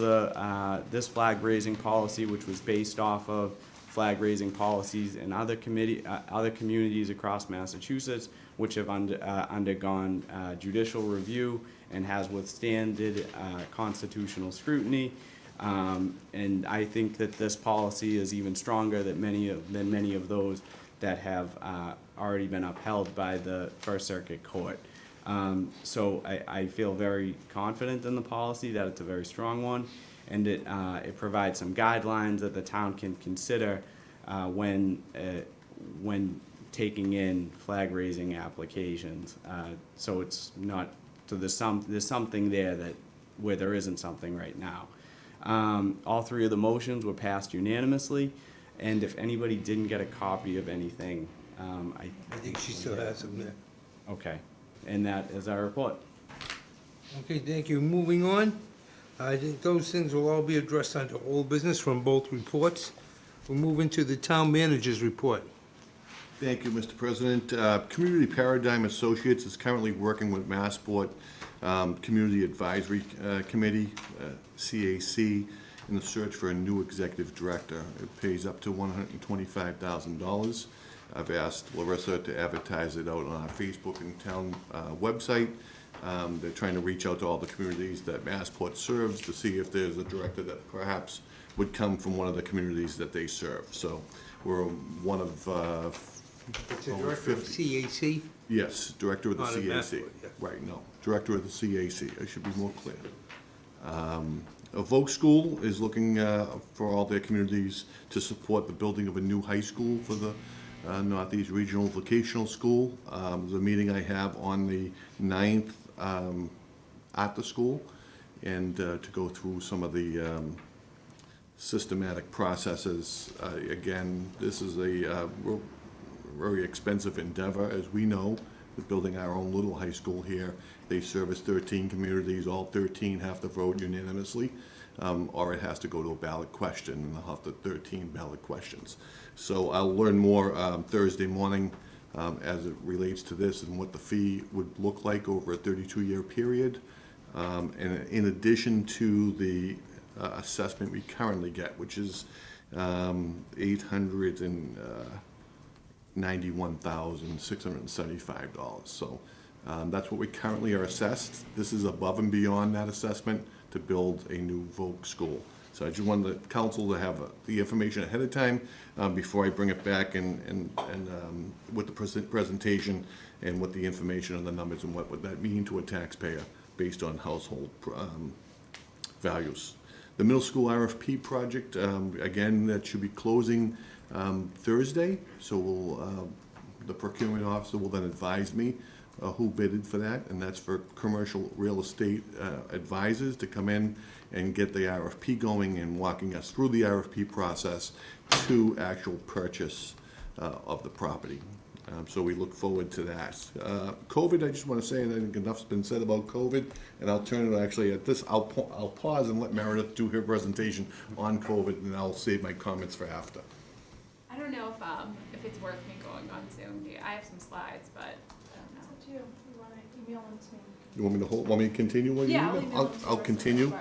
this flag raising policy, which was based off of flag raising policies in other communities across Massachusetts, which have undergone judicial review and has withstanded constitutional scrutiny. And I think that this policy is even stronger than many of those that have already been upheld by the First Circuit Court. So I feel very confident in the policy, that it's a very strong one, and it provides some guidelines that the town can consider when taking in flag raising applications. So it's not, so there's something there where there isn't something right now. All three of the motions were passed unanimously, and if anybody didn't get a copy of anything, I think she still has them there. Okay, and that is our report. Okay, thank you. Moving on, I think those things will all be addressed under old business from both reports. We'll move into the town manager's report. Thank you, Mr. President. Community Paradigm Associates is currently working with Massport Community Advisory Committee, CAC, in the search for a new executive director. It pays up to $125,000. I've asked Larissa to advertise it out on our Facebook and town website. They're trying to reach out to all the communities that Massport serves to see if there's a director that perhaps would come from one of the communities that they serve. So we're one of It's a director of CAC? Yes, director of the Not a CAC. Massport, yeah. Right, no, director of the CAC. I should be more clear. A Voc School is looking for all their communities to support the building of a new high school for the Northeast Regional Vocational School. There's a meeting I have on the 9th at the school, and to go through some of the systematic processes. Again, this is a very expensive endeavor, as we know, with building our own little high school here. They service 13 communities. All 13 have to vote unanimously, or it has to go to a ballot question, and they'll have the 13 ballot questions. So I'll learn more Thursday morning as it relates to this and what the fee would look like over a 32-year period. And in addition to the assessment we currently get, which is $891,675. So that's what we currently are assessed. This is above and beyond that assessment to build a new Voc school. So I just wanted the council to have the information ahead of time before I bring it back and with the presentation and with the information on the numbers and what would that mean to a taxpayer based on household values. The middle school RFP project, again, that should be closing Thursday, so we'll, the procurement officer will then advise me who bidded for that, and that's for commercial real estate advisors to come in and get the RFP going and walking us through the RFP process to actual purchase of the property. So we look forward to that. COVID, I just want to say, and I think enough's been said about COVID, and I'll turn it actually at this, I'll pause and let Meredith do her presentation on COVID, and I'll save my comments for after. I don't know if it's worth me going on Zoom. I have some slides, but I don't know. It's up to you. You want to email them to me? You want me to want me to continue with you? Yeah, I'll email them to I'll you. continue.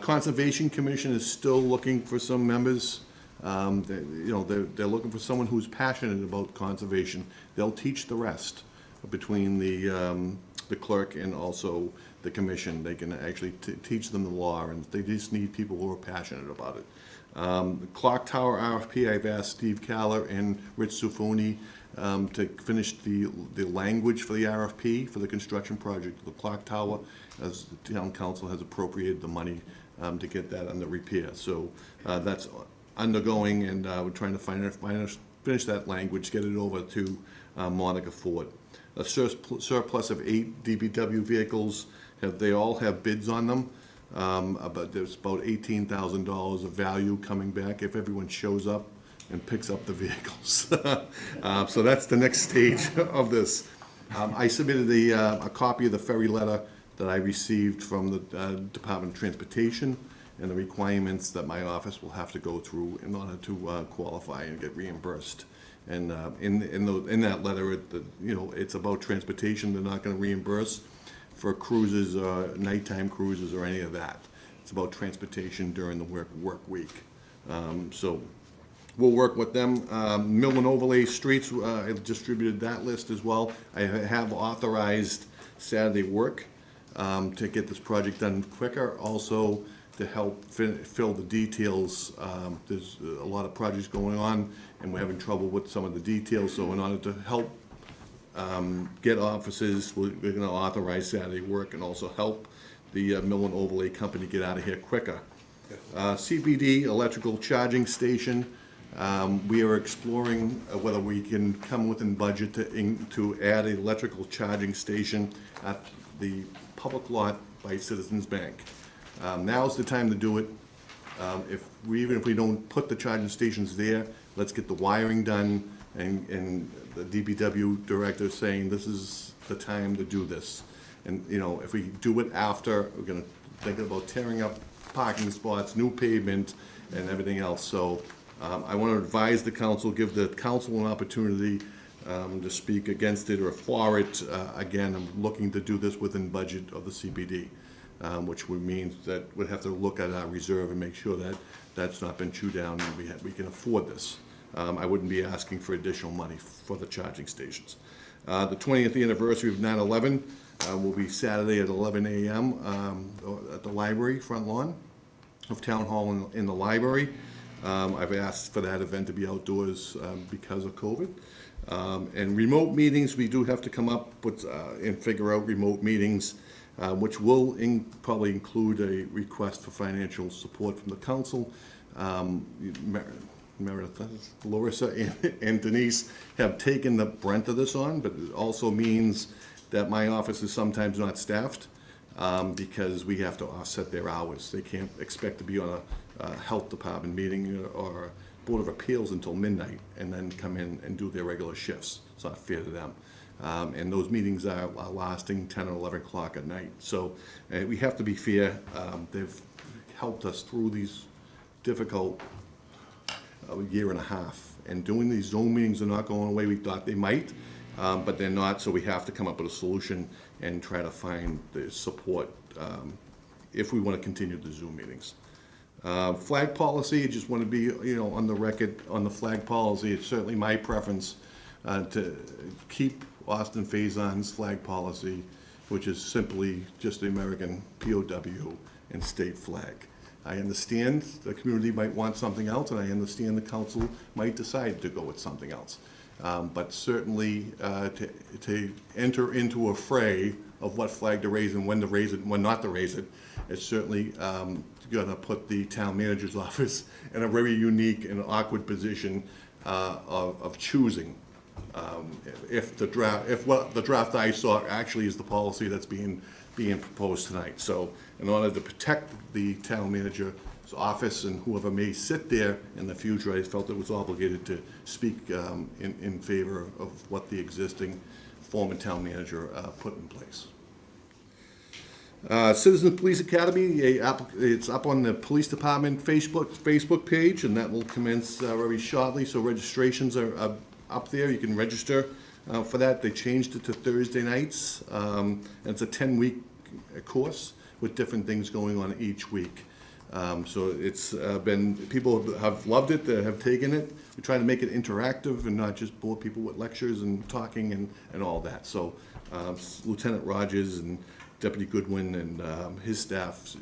Conservation Commission is still looking for some members. They're looking for someone who's passionate about conservation. They'll teach the rest between the clerk and also the commission. They can actually teach them the law, and they just need people who are passionate about it. The clock tower RFP, I've asked Steve Caller and Rich Sufoni to finish the language for the RFP for the construction project of the clock tower, as the town council has appropriated the money to get that under repair. So that's undergoing, and we're trying to finish that language, get it over to Monica Ford. A surplus of 8 DPW vehicles, they all have bids on them. But there's about $18,000 of value coming back if everyone shows up and picks up the vehicles. So that's the next stage of this. I submitted a copy of the ferry letter that I received from the Department of Transportation and the requirements that my office will have to go through in order to qualify and get reimbursed. And in that letter, it's about transportation. They're not going to reimburse for cruises, nighttime cruises, or any of that. It's about transportation during the work week. So we'll work with them. Mill and Overlay Streets, I've distributed that list as well. I have authorized Saturday work to get this project done quicker, also to help fill the details. There's a lot of projects going on, and we're having trouble with some of the details, so in order to help get offices, we're going to authorize Saturday work and also help the Mill and Overlay Company get out of here quicker. CBD electrical charging station, we are exploring whether we can come within budget to add an electrical charging station at the public lot by Citizens Bank. Now's the time to do it. Even if we don't put the charging stations there, let's get the wiring done, and the DPW director saying this is the time to do this. And, if we do it after, we're gonna think about tearing up parking spots, new pavement, and everything else. So I want to advise the council, give the council an opportunity to speak against it or for it. Again, I'm looking to do this within budget of the CPD, which would mean that we'd have to look at our reserve and make sure that that's not been chewed down and we can afford this. I wouldn't be asking for additional money for the charging stations. The 20th anniversary of 9/11 will be Saturday at 11 a.m. At the library, front lawn of Town Hall in the library. I've asked for that event to be outdoors because of COVID. And remote meetings, we do have to come up with and figure out remote meetings, which will probably include a request for financial support from the council. Meredith, Larissa, and Denise have taken the brunt of this on, but it also means that my office is sometimes not staffed because we have to offset their hours. They can't expect to be on a health department meeting or Board of Appeals until midnight and then come in and do their regular shifts. It's not fair to them. And those meetings are lasting 10 or 11 o'clock at night. So we have to be fair. They've helped us through these difficult year and a half. And doing these Zoom meetings are not going away. We thought they might, but they're not. So we have to come up with a solution and try to find the support if we want to continue the Zoom meetings. Flag policy, I just want to be, on the record on the flag policy. It's certainly my preference to keep Austin Faison's flag policy, which is simply just the American POW and state flag. I understand the community might want something else, and I understand the council might decide to go with something else. But certainly to enter into a fray of what flag to raise and when to raise it and when not to raise it, it's certainly going to put the town manager's office in a very unique and awkward position of choosing if what the draft I saw actually is the policy that's being proposed tonight. So in order to protect the town manager's office and whoever may sit there in the future, I felt it was obligated to speak in favor of what the existing former town manager put in place. Citizen Police Academy, it's up on the police department Facebook page, and that will commence very shortly. So registrations are up there. You can register for that. They changed it to Thursday nights. And it's a 10-week course with different things going on each week. So it's been, people have loved it, that have taken it. We're trying to make it interactive and not just bore people with lectures and talking and all that. So Lieutenant Rogers and Deputy Goodwin and his staff,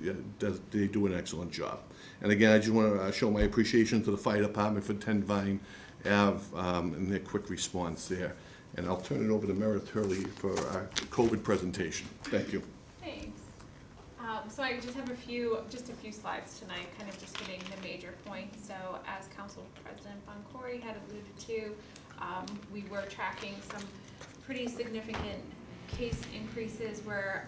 they do an excellent job. And again, I just want to show my appreciation to the fire department for 10 Vine Ave and their quick response there. And I'll turn it over to Meredith Hurley for our COVID presentation. Thank you. Thanks. So I just have a few slides tonight, kind of just hitting the major points. So as Council President Boncory had alluded to, we were tracking some pretty significant case increases. We're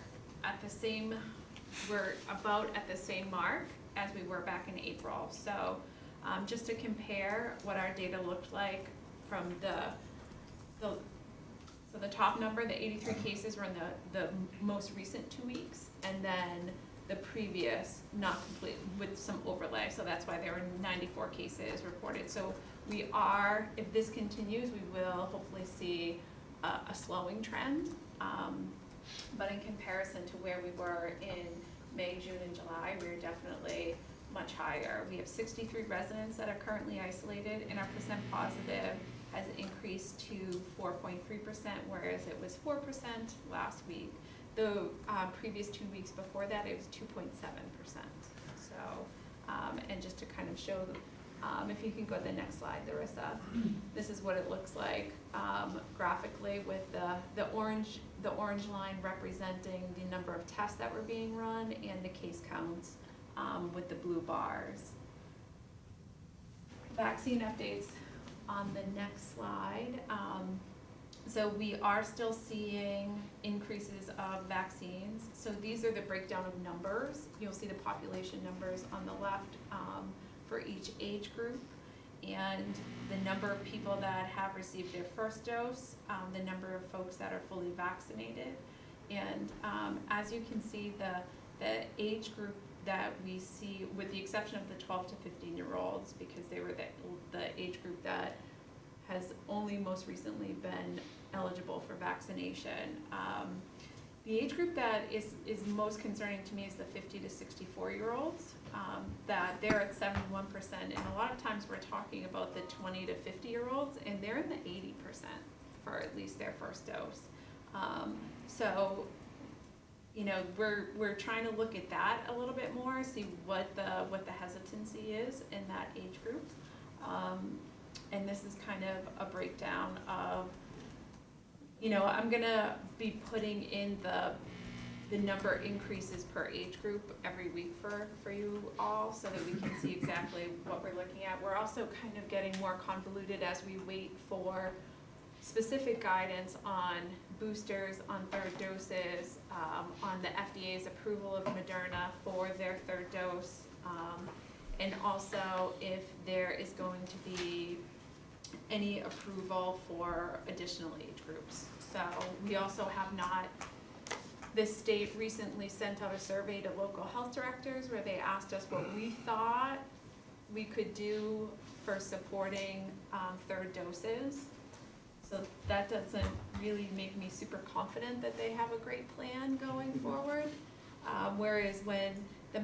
about at the same mark as we were back in April. So just to compare what our data looked like from so the top number, the 83 cases were in the most recent 2 weeks, and then the previous, not complete, with some overlay, so that's why there were 94 cases reported. So we are, if this continues, we will hopefully see a slowing trend, but in comparison to where we were in May, June, and July, we're definitely much higher. We have 63 residents that are currently isolated, and our percent positive has increased to 4.3%, whereas it was 4% last week. The previous 2 weeks before that, it was 2.7%. So, and just to kind of show, if you can go to the next slide, Larissa, this is what it looks like graphically with the orange line representing the number of tests that were being run and the case counts with the blue bars. Vaccine updates on the next slide. So we are still seeing increases of vaccines. So these are the breakdown of numbers. You'll see the population numbers on the left for each age group, and the number of people that have received their first dose, the number of folks that are fully vaccinated. And as you can see, the age group that we see, with the exception of the 12 to 15-year-olds, because they were the age group that has only most recently been eligible for vaccination. The age group that is most concerning to me is the 50 to 64-year-olds, that they're at 71%, and a lot of times we're talking about the 20 to 50-year-olds, and they're in the 80% for at least their first dose. So, you know, we're trying to look at that a little bit more, see what the hesitancy is in that age group. And this is kind of a breakdown of, you know, I'm gonna be putting in the number increases per age group every week for you all, so that we can see exactly what we're looking at. We're also kind of getting more convoluted as we wait for specific guidance on boosters, on third doses, on the FDA's approval of Moderna for their third dose, and also if there is going to be any approval for additional age groups. So we also have not, the state recently sent out a survey to local health directors where they asked us what we thought we could do for supporting third doses. So that doesn't really make me super confident that they have a great plan going forward. Whereas when the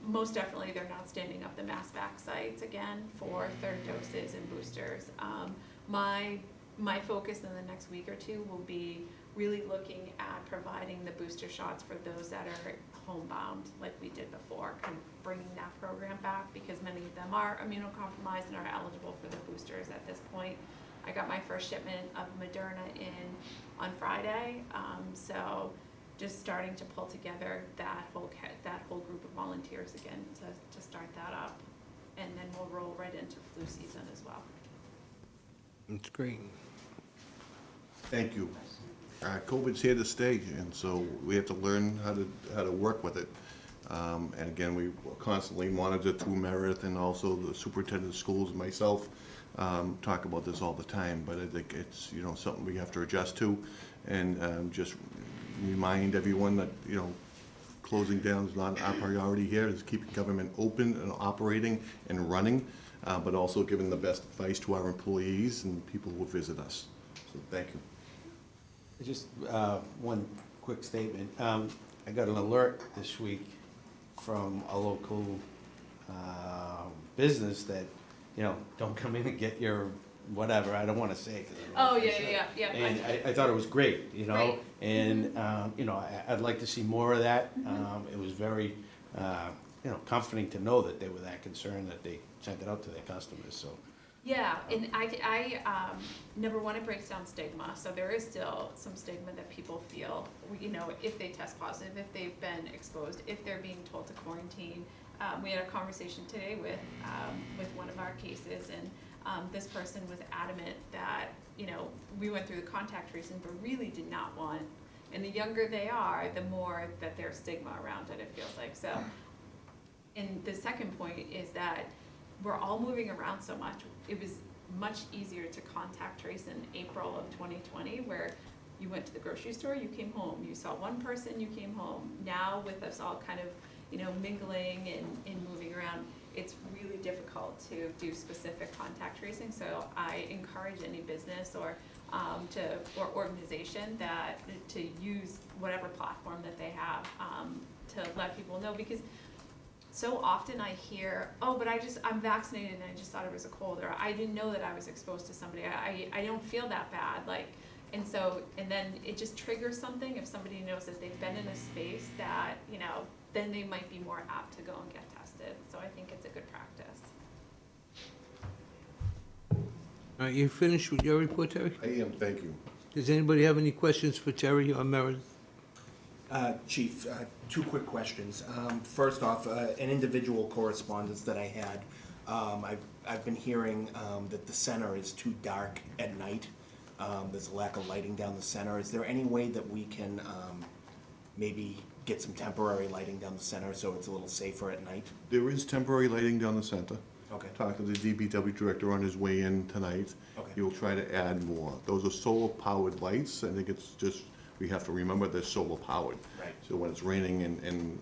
most definitely they're not standing up the mass vac sites again for third doses and boosters. My focus in the next week or two will be really looking at providing the booster shots for those that are homebound, like we did before, kind of bringing that program back, because many of them are immunocompromised and are eligible for the boosters at this point. I got my first shipment of Moderna in on Friday, so just starting to pull together that whole group of volunteers again to start that up, and then we'll roll right into flu season as well. That's great. Thank you. COVID's here to stay, and so we have to learn how to work with it. And again, we constantly monitor through Meredith, and also the superintendent of schools and myself talk about this all the time. But I think it's, you know, something we have to adjust to, and just remind everyone that, you know, closing down is not our priority here. It's keeping government open and operating and running, but also giving the best advice to our employees and people who visit us. So thank you. Just one quick statement. I got an alert this week from a local business that, you know, don't come in and get your whatever, I don't wanna say it. 'cause I don't know Oh, if I yeah, should. yeah, yeah, yeah. And I thought it was great, you know? Right. And, you know, I'd like to see more of that. It was very, you know, comforting to know that they were that concerned, that they sent it out to their customers, so. Yeah, and number one, it breaks down stigma, so there is still some stigma that people feel, you know, if they test positive, if they've been exposed, if they're being told to quarantine. We had a conversation today with one of our cases, and this person was adamant that, you know, we went through the contact tracing, but really did not want, and the younger they are, the more that there's stigma around it, it feels like, so. And the second point is that we're all moving around so much. It was much easier to contact trace in April of 2020, where you went to the grocery store, you came home, you saw one person, you came home. Now with us all kind of, you know, mingling and moving around, it's really difficult to do specific contact tracing. So I encourage any business or organization that to use whatever platform that they have to let people know, because so often I hear, oh, but I'm vaccinated and I just thought it was a cold, or I didn't know that I was exposed to somebody. I don't feel that bad, like, and then it just triggers something if somebody knows that they've been in a space that, you know, then they might be more apt to go and get tested. So I think it's a good practice. All right, you finished with your report, Terry? I am, thank you. Does anybody have any questions for Terry or Meredith? Chief, two quick questions. First off, an individual correspondence that I had, I've been hearing that the center is too dark at night. There's a lack of lighting down the center. Is there any way that we can maybe get some temporary lighting down the center so it's a little safer at night? There is temporary lighting down the center. Okay. Talked to the DPW director on his way in tonight. Okay. He'll try to add more. Those are solar-powered lights. I think it's just, we have to remember they're solar-powered. Right. So when it's raining and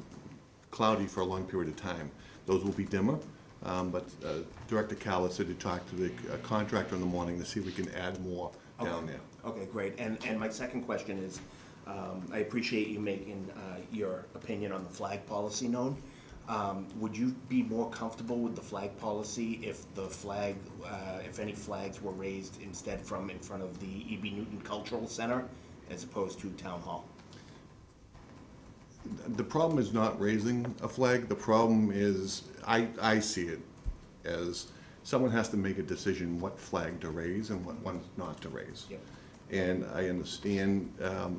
cloudy for a long period of time, those will be dimmer. But Director Callis said he talked to the contractor in the morning to see if we can add more down there. Okay, great. And my second question is, I appreciate you making your opinion on the flag policy known. Would you be more comfortable with the flag policy if the flag, if any flags were raised instead from in front of the E.B. Newton Cultural Center as opposed to Town Hall? The problem is not raising a flag. The problem is, I see it as someone has to make a decision what flag to raise and what one not to raise. Yep. And I understand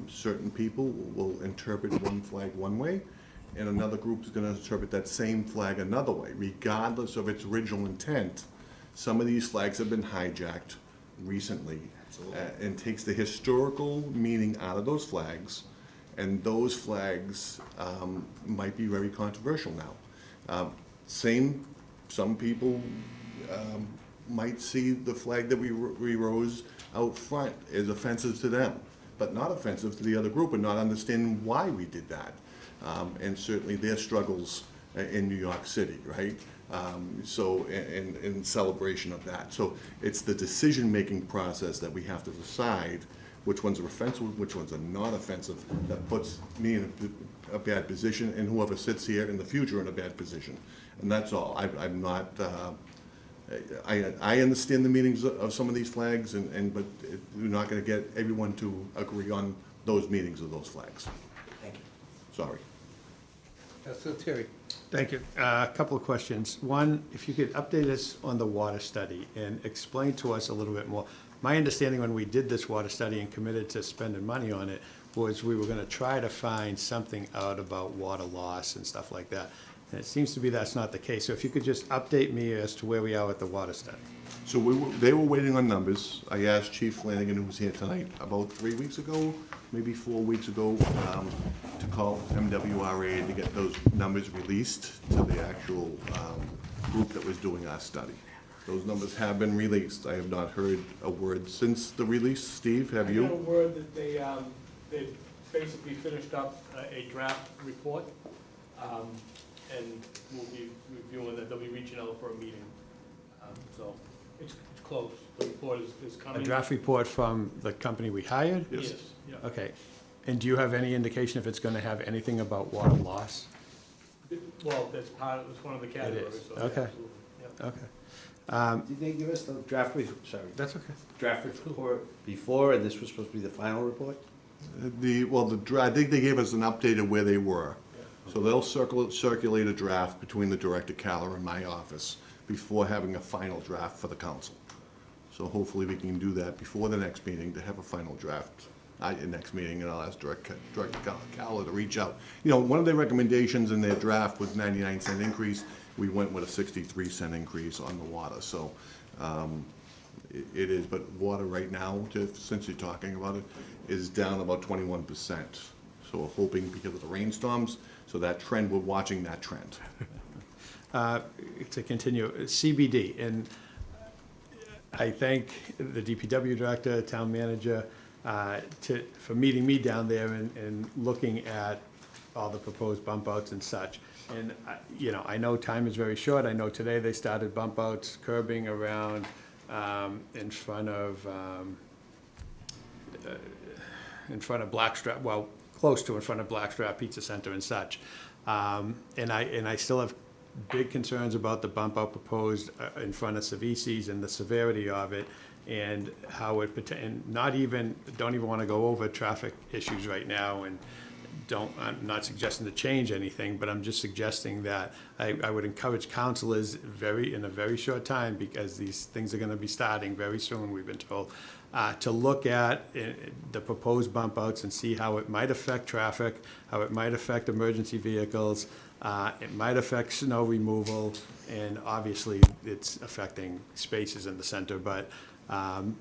certain people will interpret one flag one way, and another group is going to interpret that same flag another way, regardless of its original intent. Some of these flags have been hijacked recently, and takes the historical meaning out of those flags, and those flags might be very controversial now. Some people might see the flag that we rose out front as offensive to them, but not offensive to the other group, and not understanding why we did that. And certainly their struggles in New York City, right? So, in celebration of that. So it's the decision-making process that we have to decide which ones are offensive, which ones are not offensive, that puts me in a bad position, and whoever sits here in the future in a bad position. And that's all. I'm not, I understand the meanings of some of these flags, but we're not gonna get everyone to agree on those meanings of those flags. Thank you. Sorry. So Terry. Thank you. A couple of questions. One, if you could update us on the water study and explain to us a little bit more. My understanding when we did this water study and committed to spending money on it was we were gonna try to find something out about water loss and stuff like that. And it seems to be that's not the case. So if you could just update me as to where we are with the water study. So they were waiting on numbers. I asked Chief Flanagan, who was here tonight, about 3 weeks ago, maybe 4 weeks ago, to call MWRA to get those numbers released to the actual group that was doing our study. Those numbers have been released. I have not heard a word since the release. Steve, have you? I got a word that they basically finished up a draft report, and we'll be reviewing that. They'll be reaching out for a meeting. So it's close. The report is coming. A draft report from the company we hired? Yes. Yeah. Okay. And do you have any indication if it's gonna have anything about water loss? Well, that's part of, it's one of the categories, so yeah, Okay. absolutely, yeah. Okay. Did they give us the draft, sorry, That's okay. draft report before, and this was supposed to be the final report? I think they gave us an update of where they were. So they'll circulate a draft between the Director Caller and my office before having a final draft for the council. So hopefully we can do that before the next meeting to have a final draft next meeting, and I'll ask Director Caller to reach out. You know, one of their recommendations in their draft was 99-cent increase. We went with a 63-cent increase on the water, so it is, but water right now, since you're talking about it, is down about 21%. So we're hoping because of the rainstorms, so that trend, we're watching that trend. To continue, CBD, and I thank the DPW director, town manager, for meeting me down there and looking at all the proposed bump outs and such. And, you know, I know time is very short. I know today they started bump outs, curbing around in front of Blackstrap, well, close to in front of Blackstrap Pizza Center and such. And I still have big concerns about the bump out proposed in front of Savisi's and the severity of it, and how it, and don't even want to go over traffic issues right now, and I'm not suggesting to change anything, but I'm just suggesting that I would encourage councilors in a very short time, because these things are going to be starting very soon, we've been told, to look at the proposed bump outs and see how it might affect traffic, how it might affect emergency vehicles, it might affect snow removal, and obviously it's affecting spaces in the center, but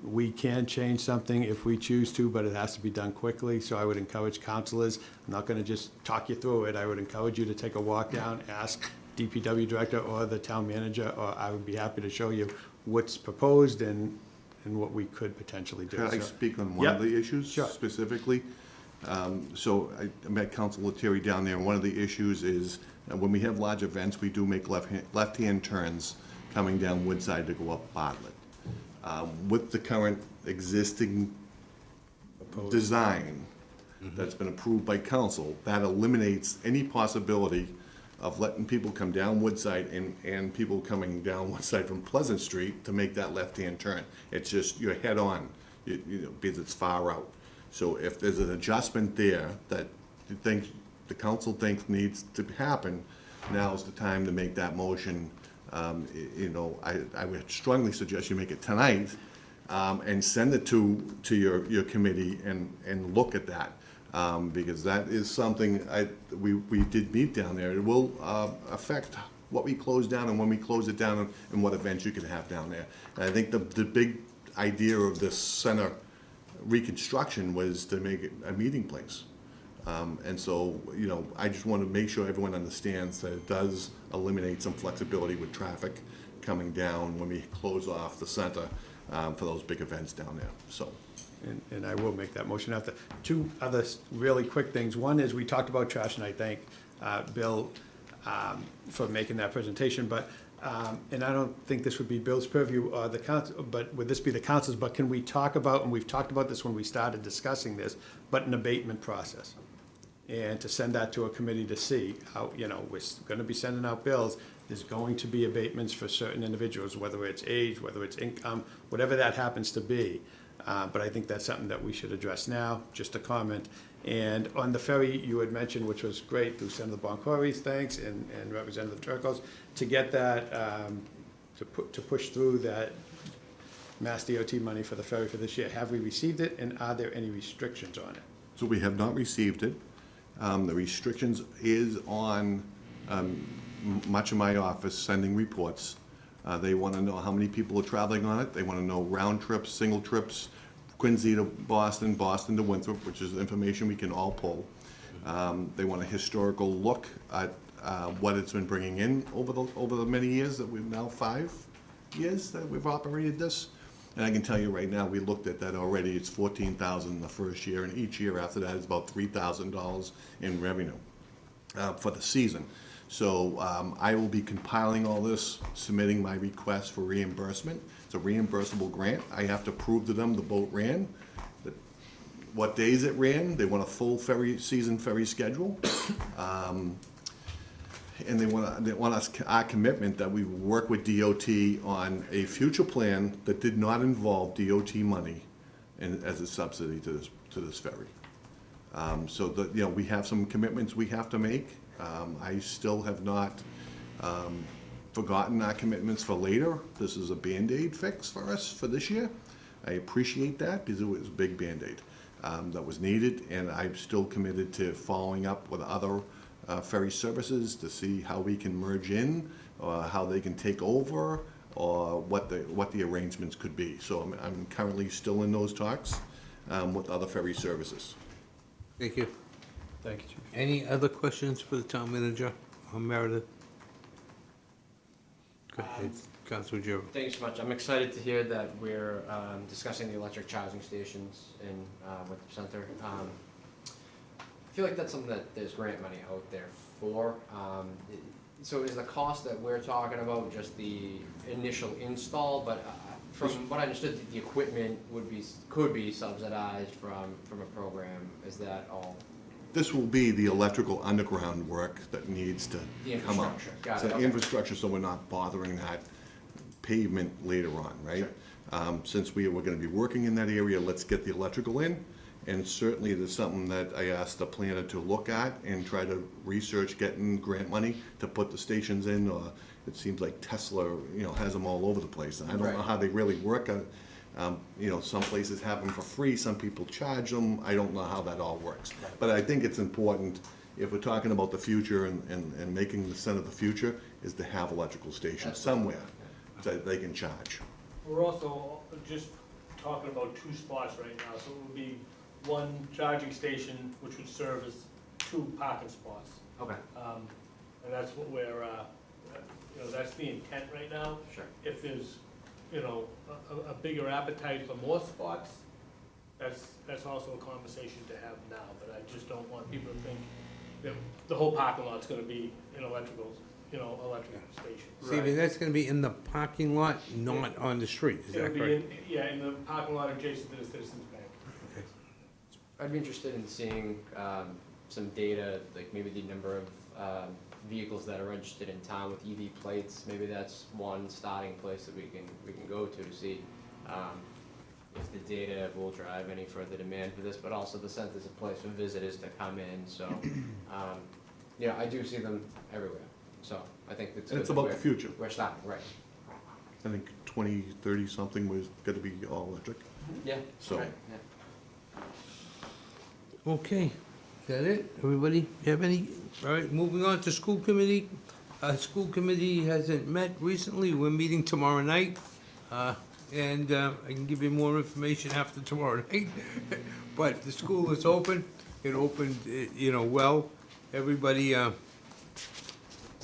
we can change something if we choose to, but it has to be done quickly. So I would encourage councilors, I'm not going to just talk you through it, I would encourage you to take a walk down, ask DPW director or the town manager, or I would be happy to show you what's proposed and what we could potentially do. Can I speak on one of the issues specifically? So I met Councilor Terry down there, and one of the issues is when we have large events, we do make left-hand turns coming down Woodside to go up Bartlett. With the current existing design that's been approved by council, that eliminates any possibility of letting people come down Woodside and people coming down Woodside from Pleasant Street to make that left-hand turn. It's just, you're head-on, you know, because it's far out. So if there's an adjustment there that you think, the council thinks needs to happen, now's the time to make that motion. You know, I would strongly suggest you make it tonight, and send it to your committee and look at that. Because that is something we did meet down there. It will affect what we close down and when we close it down, and what events you can have down there. And I think the big idea of this center reconstruction was to make it a meeting place. And so, you know, I just want to make sure everyone understands that it does eliminate some flexibility with traffic coming down when we close off the center for those big events down there, so. And I will make that motion after. Two other really quick things. One is, we talked about trash, and I thank Bill for making that presentation, but, and I don't think this would be Bill's purview or the council, but would this be the council's, but can we talk about, and we've talked about this when we started discussing this, but an abatement process? And to send that to a committee to see how, you know, we're gonna be sending out bills, there's going to be abatements for certain individuals, whether it's age, whether it's income, whatever that happens to be. But I think that's something that we should address now, just a comment. And on the ferry, you had mentioned, which was great, through Senator Boncory's, thanks, and Representative Turcos, to get that, to push through that Mass DOT money for the ferry for this year. Have we received it, and are there any restrictions on it? So we have not received it. The restrictions is on much of my office sending reports. They want to know how many people are traveling on it. They want to know round trips, single trips, Quincy to Boston, Boston to Winthrop, which is information we can all pull. They want a historical look at what it's been bringing in over the many years that we've now 5 years that we've operated this. And I can tell you right now, we looked at that already. It's $14,000 the first year, and each year after that is about $3,000 in revenue for the season. So I will be compiling all this, submitting my request for reimbursement. It's a reimbursable grant. I have to prove to them the boat ran, what days it ran. They want a full season ferry schedule. and they want us, our commitment that we work with DOT on a future plan that did not involve DOT money as a subsidy to this ferry. So that, we have some commitments we have to make. I still have not forgotten our commitments for later. This is a Band-Aid fix for us for this year. I appreciate that because it was a big Band-Aid that was needed, and I'm still committed to following up with other ferry services to see how we can merge in, or how they can take over, or what the arrangements could be. So I'm currently still in those talks with other ferry services. Thank you. Thank you, Chief. Any other questions for the town manager or Meredith? Go ahead, Councilor Giroux. Thanks so much. I'm excited to hear that we're discussing the electric charging stations in Winthrop Center. I feel like that's something that there's grant money out there for. So is the cost that we're talking about just the initial install? But from what I understood, the equipment could be subsidized from a program. Is that all? This will be the electrical underground work that needs to come up. Infrastructure. Got So it. Okay. infrastructure, so we're not bothering that pavement later on, right? Since we were gonna be working in that area, let's get the electrical in. And certainly there's something that I asked the planner to look at and try to research getting grant money to put the stations in. It seems like Tesla, has them all over the place. And I don't know how they really work. Some places have them for free, some people charge them. I don't know how that all works. But I think it's important, if we're talking about the future and making the center of the future, is to have electrical stations somewhere that they can charge. We're also just talking about 2 spots right now, so it would be 1 charging station, which would serve as 2 parking spots. Okay. And that's what we're, that's the intent right now. Sure. If there's, a bigger appetite for more spots, that's also a conversation to have now, but I just don't want people to think that the whole parking lot's gonna be an electrical station. Stephen, that's gonna be in the parking lot, not on the street, is It'll that be correct? in the parking lot adjacent to the Citizens Bank. Okay. I'd be interested in seeing some data, like maybe the number of vehicles that are registered in town with EV plates. Maybe that's one starting place that we can go to see if the data will drive any further demand for this, but also the center's a place for visitors to come in. So, I do see them everywhere. So I think it's And it's good that about the future. We're starting, right? I think 2030 something was gonna be all electric. Yeah. So- Right, yeah. Okay, is that it? Everybody have any? All right, moving on to school committee. School committee hasn't met recently. We're meeting tomorrow night. And I can give you more information after tomorrow night. But the school is open. It opened, well. Everybody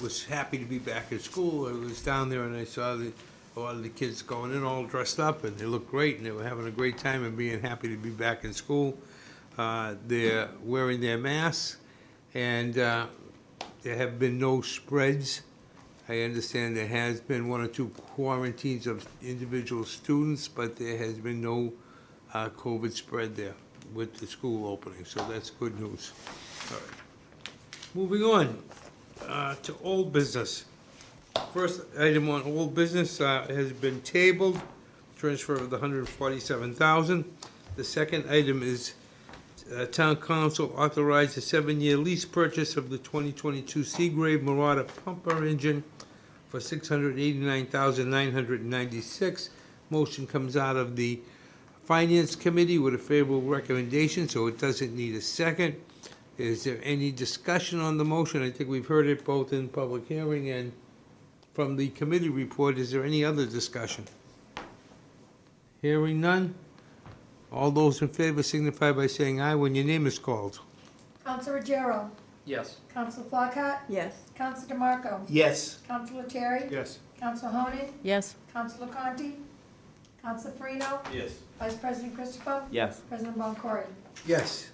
was happy to be back at school. I was down there and I saw a lot of the kids going in all dressed up, and they looked great, and they were having a great time and being happy to be back in school. They're wearing their masks, and there have been no spreads. I understand there has been 1 or 2 quarantines of individual students, but there has been no COVID spread there with the school opening, so that's good news. All right. Moving on to old business. First item on old business has been tabled, transfer of the $147,000. The second item is Town Council authorized a 7-year lease purchase of the 2022 Seagrave Marauder pumper engine for $689,996. Motion comes out of the Finance Committee with a favorable recommendation, so it doesn't need a second. Is there any discussion on the motion? I think we've heard it both in public hearing and from the committee report. Is there any other discussion? Hearing none? All those in favor signify by saying aye when your name is called. Councilor Ruggiero? Yes. Councilor Flockhart? Yes. Councilor DeMarco? Yes. Councilor Terry? Yes. Councilor Honan? Yes. Councilor Conti? Councilor Farino? Yes. Vice President Christopher? Yes. President Boncory? Yes.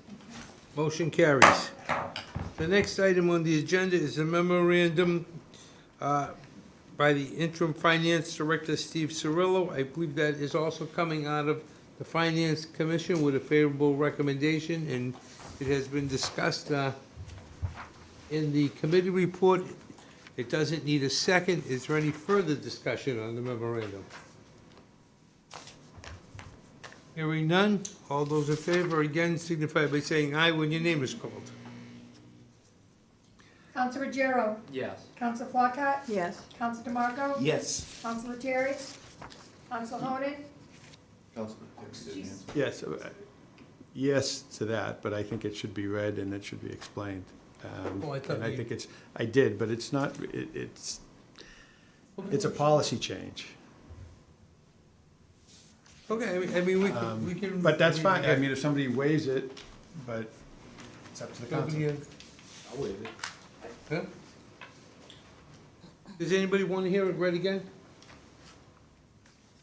Motion carries. The next item on the agenda is a memorandum by the interim finance director, Steve Cirillo. I believe that is also coming out of the Finance Commission with a favorable recommendation, and it has been discussed in the committee report. It doesn't need a second. Is there any further discussion on the memorandum? Hearing none, all those in favor again signify by saying aye when your name is called. Counsel Ruggiero? Yes. Counsel Flockhart? Yes. Counsel DeMarco? Yes. Counsel Terry? Counsel Honan? Yes, yes to that, but I think it should be read and it should be explained. Oh, I thought And I you- think I did, but it's not, it's a policy change. Okay, I mean, we can. But that's fine, I mean, if somebody waives it, but it's up to the council. I'll waive it. Huh? Does anybody want to hear it read again?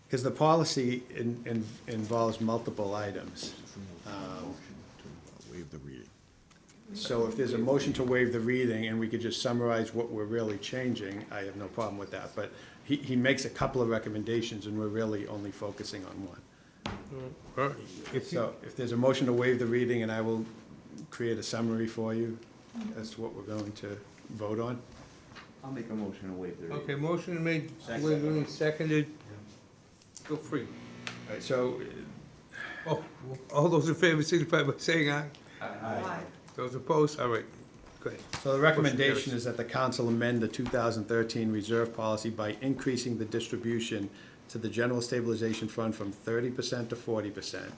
Because the policy involves multiple items. Waive the reading. So if there's a motion to waive the reading, and we could just summarize what we're really changing, I have no problem with that. But he makes a couple of recommendations, and we're really only focusing on one. So if there's a motion to waive the reading, and I will create a summary for you as to what we're going to vote on. I'll make a motion to waive the reading. Okay, motion made, Wiggly, seconded. Go free. All right, so Oh, all those in favor signify by saying aye. Aye. Those opposed, all right, great. So the recommendation is that the council amend the 2013 reserve policy by increasing the distribution to the general stabilization fund from 30% to 40%,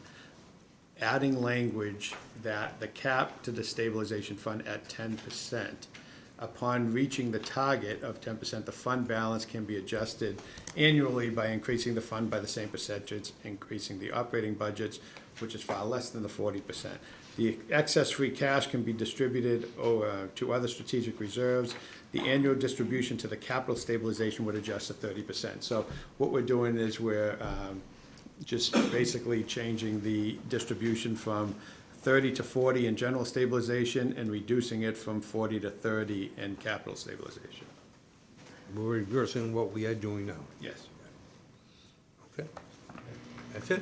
adding language that the cap to the stabilization fund at 10%. Upon reaching the target of 10%, the fund balance can be adjusted annually by increasing the fund by the same percentage, increasing the operating budgets, which is far less than the 40%. The excess free cash can be distributed to other strategic reserves. The annual distribution to the capital stabilization would adjust to 30%. So what we're doing is we're just basically changing the distribution from 30 to 40 in general stabilization and reducing it from 40 to 30 in capital stabilization. We're reversing what we are doing now. Yes. Okay, that's it?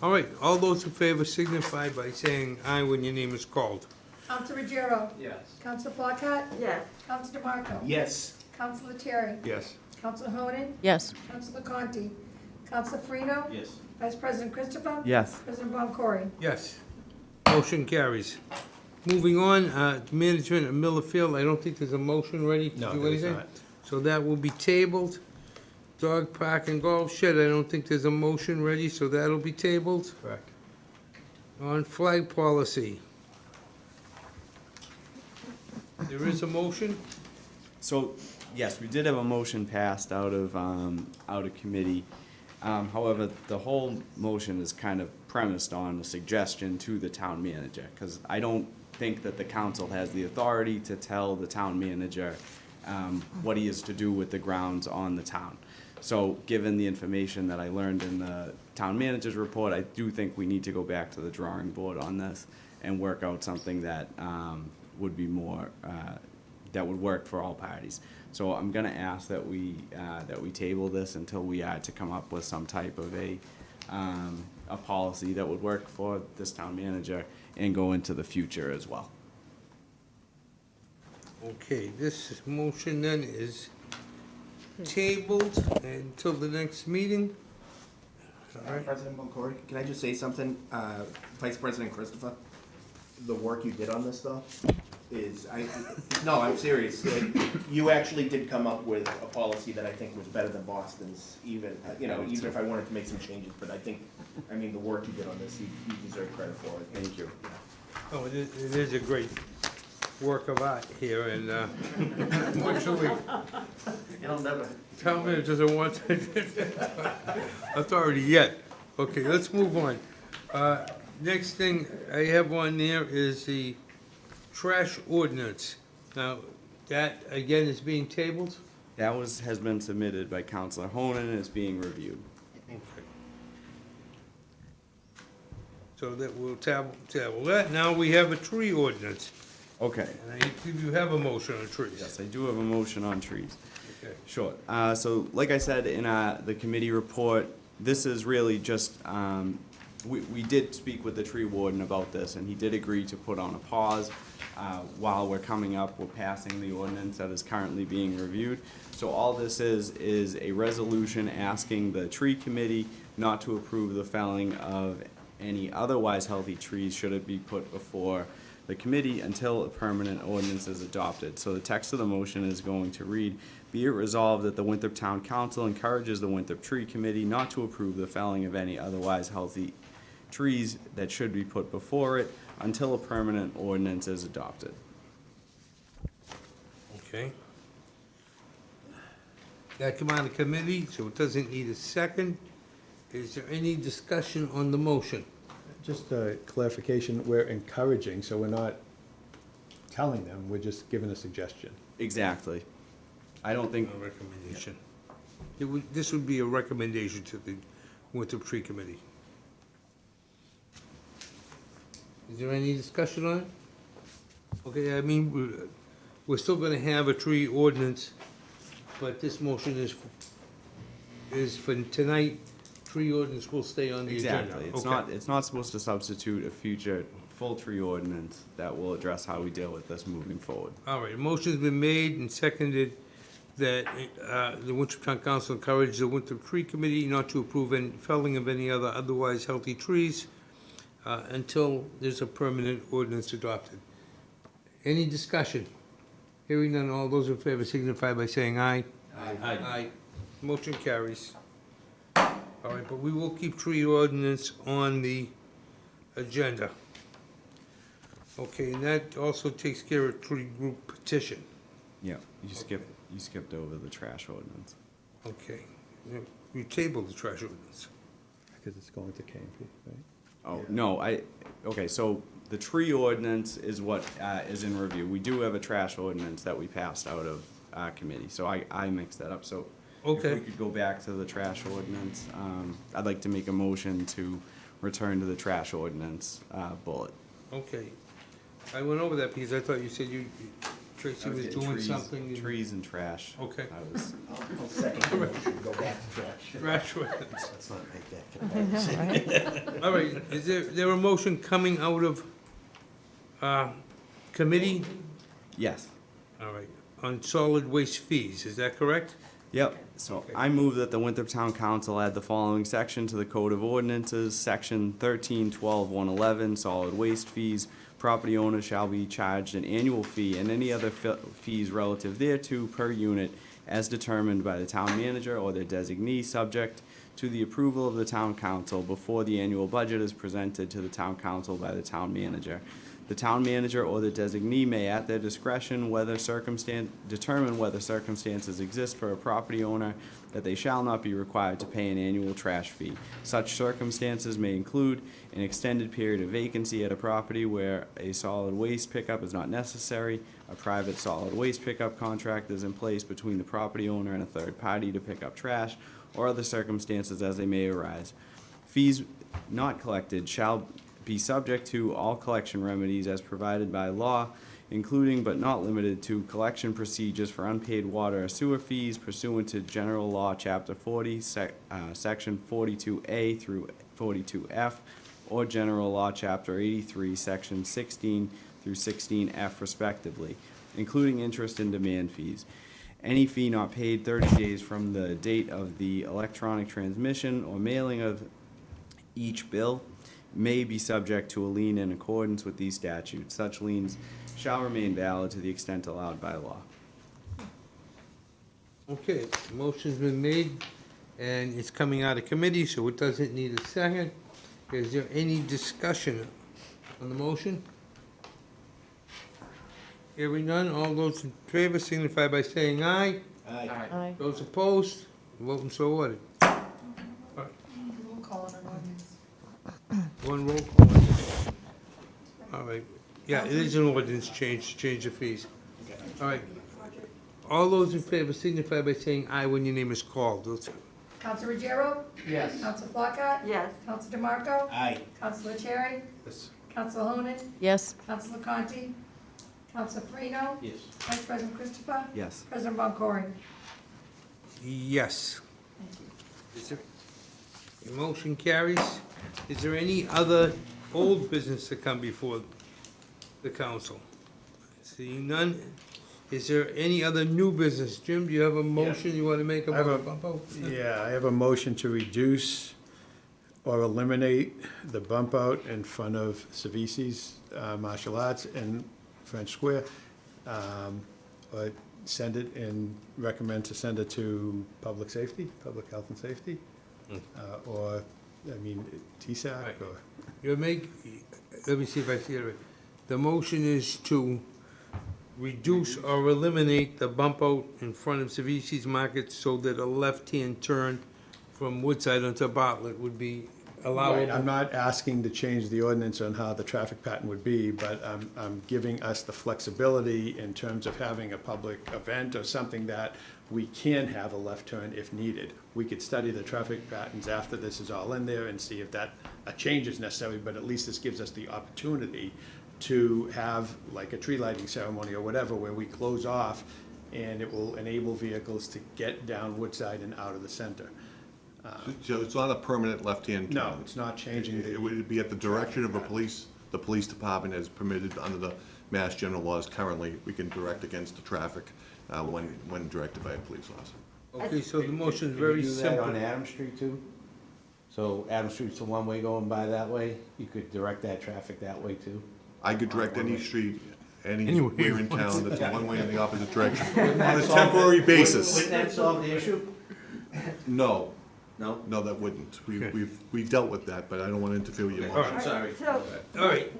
All right, all those in favor signify by saying aye when your name is called. Counsel Ruggiero? Yes. Counsel Flockhart? Yes. Counsel DeMarco? Yes. Counsel Terry? Yes. Counsel Honan? Yes. Counsel Conti? Counsel Farino? Yes. Vice President Christopher? Yes. President Boncory? Yes. Motion carries. Moving on, management of Miller Field, I don't think there's a motion ready to No, do there is anything. not. So that will be tabled. Dog park and golf shed, I don't think there's a motion ready, so that'll be tabled. Correct. On flag policy. There is a motion? So, yes, we did have a motion passed out of committee. However, the whole motion is kind of premised on a suggestion to the town manager, because I don't think that the council has the authority to tell the town manager what he is to do with the grounds on the town. So, given the information that I learned in the town manager's report, I do think we need to go back to the drawing board on this and work out something that would be more, that would work for all parties. So I'm gonna ask that we table this until we are to come up with some type of a policy that would work for this town manager and go into the future as well. Okay, this motion then is tabled until the next meeting. All right. President Boncory, can I just say something? Vice President Christopher, the work you did on this though is, no, I'm serious. You actually did come up with a policy that I think was better than Boston's even, even if I wanted to make some changes, but I think, the work you did on this, you deserve credit for it. Thank you. Oh, it is a great work of art here, and unfortunately, It'll never. town manager doesn't want authority yet. Okay, let's move on. Next thing I have on there is the trash ordinance. Now, that again is being tabled? That has been submitted by Councilor Honan and is being reviewed. Okay. So that we'll table that. Now we have a tree ordinance. Okay. And I believe you have a motion on trees. Yes, I do have a motion on trees. Okay. Sure. So like I said in the committee report, this is really just we did speak with the tree warden about this, and he did agree to put on a pause while we're passing the ordinance that is currently being reviewed. So all this is a resolution asking the tree committee not to approve the felling of any otherwise healthy trees should it be put before the committee until a permanent ordinance is adopted. So the text of the motion is going to read, be it resolved that the Winthrop Town Council encourages the Winthrop Tree Committee not to approve the felling of any otherwise healthy trees that should be put before it until a permanent ordinance is adopted. Okay. That come out of committee, so it doesn't need a second. Is there any discussion on the motion? Just a clarification, we're encouraging, so we're not telling them, we're just giving a suggestion. Exactly. I don't think, A recommendation. This would be a recommendation to the Winthrop Tree Committee. Is there any discussion on it? Okay, I mean, we're still gonna have a tree ordinance, but this motion is for tonight. Tree ordinance will stay on the agenda. exactly. It's not supposed to substitute a future full tree ordinance that will address how we deal with this moving forward. All right, a motion's been made and seconded that the Winthrop Town Council encourage the Winthrop Tree Committee not to approve any felling of any otherwise healthy trees until there's a permanent ordinance adopted. Any discussion? Hearing none, all those in favor signify by saying aye. Aye. Motion carries. All right, but we will keep tree ordinance on the agenda. Okay, and that also takes care of tree group petition. Yeah, you skipped over the trash ordinance. Okay, you tabled the trash ordinance. Because it's going to KMP, right? Oh, no, okay, so the tree ordinance is what is in review. We do have a trash ordinance that we passed out of committee, so I mixed that up, so. Okay. If we could go back to the trash ordinance, I'd like to make a motion to return to the trash ordinance bullet. Okay. I went over that because I thought you said Tracy was doing something. Trees and trash. Okay. I'll second the motion, go back to trash. Trash ordinance. Let's not make that comparison. All right, is there a motion coming out of committee? Yes. All right, on solid waste fees, is that correct? Yep, so I move that the Winthrop Town Council add the following section to the Code of Ordinances, Section 13-12-111, solid waste fees. Property owners shall be charged an annual fee and any other fees relative thereto per unit as determined by the town manager or their designee, subject to the approval of the town council before the annual budget is presented to the town council by the town manager. The town manager or the designee may, at their discretion, determine whether circumstances exist for a property owner that they shall not be required to pay an annual trash fee. Such circumstances may include an extended period of vacancy at a property where a solid waste pickup is not necessary, a private solid waste pickup contract is in place between the property owner and a third party to pick up trash, or other circumstances as they may arise. Fees not collected shall be subject to all collection remedies as provided by law, including but not limited to collection procedures for unpaid water or sewer fees pursuant to General Law, Chapter 40, Section 42A through 42F, or General Law, Chapter 83, Section 16 through 16F respectively, including interest and demand fees. Any fee not paid 30 days from the date of the electronic transmission or mailing of each bill may be subject to a lien in accordance with these statutes. Such liens shall remain valid to the extent allowed by law. Okay, motion's been made, and it's coming out of committee, so it doesn't need a second. Is there any discussion on the motion? Hearing none, all those in favor signify by saying aye. Aye. Those opposed, voting so ordered. Roll call on an ordinance. One roll call. All right, yeah, it is an ordinance change the fees. All right, all those in favor signify by saying aye when your name is called. Council Ruggiero? Yes. Council Flockhart? Yes. Council DeMarco? Aye. Council Terry? Yes. Council Honan? Yes. Council Conti? Council Farino? Yes. Vice President Christopher? Yes. President Boncory? Yes. Is there- The motion carries. Is there any other old business to come before the council? Seeing none, is there any other new business? Jim, do you have a motion you want to make I have about a- the bump out? Yeah, I have a motion to reduce or eliminate the bump out in front of Savisi's Martial Arts in French Square. Or send it and recommend to send it to public safety, public health and safety. Or, I mean, TSAC Right. or, You make, let me see if I see it right. The motion is to reduce or eliminate the bump out in front of Savisi's Market so that a left-hand turn from Woodside onto Bartlett would be Right, allowable. I'm not asking to change the ordinance on how the traffic pattern would be, but I'm giving us the flexibility in terms of having a public event or something that we can have a left turn if needed. We could study the traffic patterns after this is all in there and see if that, a change is necessary, but at least this gives us the opportunity to have like a tree lighting ceremony or whatever, where we close off, and it will enable vehicles to get down Woodside and out of the center. So it's not a permanent left-hand turn? No, it's not changing It would be at the direction of the police department as permitted under the Mass General laws currently. We can direct against the traffic when directed by a police officer. Okay, so the motion is Can very you do that on simple. Adams Street too? So Adams Street's the one-way going by that way, you could direct that traffic that way too? I could direct any street, Anywhere anywhere in he wants. town that's a one-way in the opposite direction, Wouldn't that on a solve temporary it? basis. Wouldn't that solve the issue? No, No? no, that wouldn't. Okay. We've dealt with that, but I don't want to interfere with your All right. motion. Sorry. So, All right.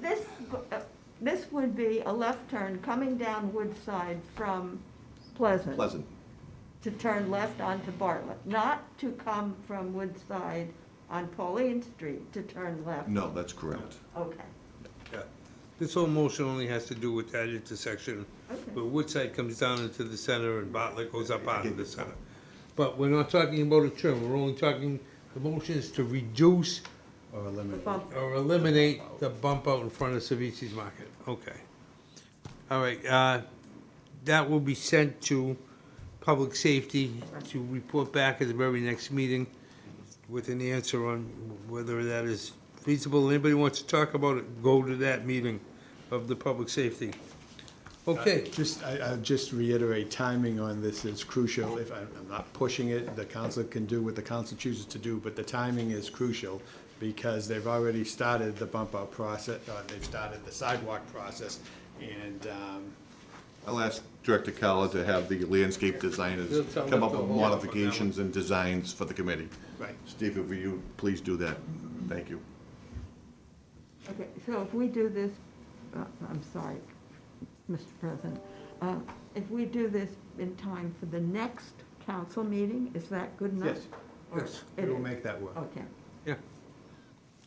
this would be a left turn coming down Woodside from Pleasant. Pleasant. To turn left onto Bartlett, not to come from Woodside on Pauline Street to turn left. No, that's correct. Okay, Yeah. This whole motion only has to do with that intersection, okay. where Woodside comes down into the center and Bartlett goes up out of the center. But we're not talking about a turn, we're only talking, the motion is to reduce or The eliminate. bump. or eliminate the bump out in front of Savisi's Market. Okay. All right, that will be sent to Public Safety to report back at the very next meeting with an answer on whether that is feasible. Anybody wants to talk about it, go to that meeting of the Public Safety. Okay, I'll just reiterate, timing on this is crucial. If I'm not pushing it, the council can do what the council chooses to do, but the timing is crucial because they've already started the bump out process, they've started the sidewalk process, and, I'll ask Director Calla to have the landscape designers They'll tell come them up to with hold off on that modifications and designs for the committee. right. Steve, will you please do that? Thank you. Okay, so if we do this, I'm sorry, Mr. President, if we do this in time for the next council meeting, is that good enough? Yes. Or- Yes. it We'll is? make that work. Okay,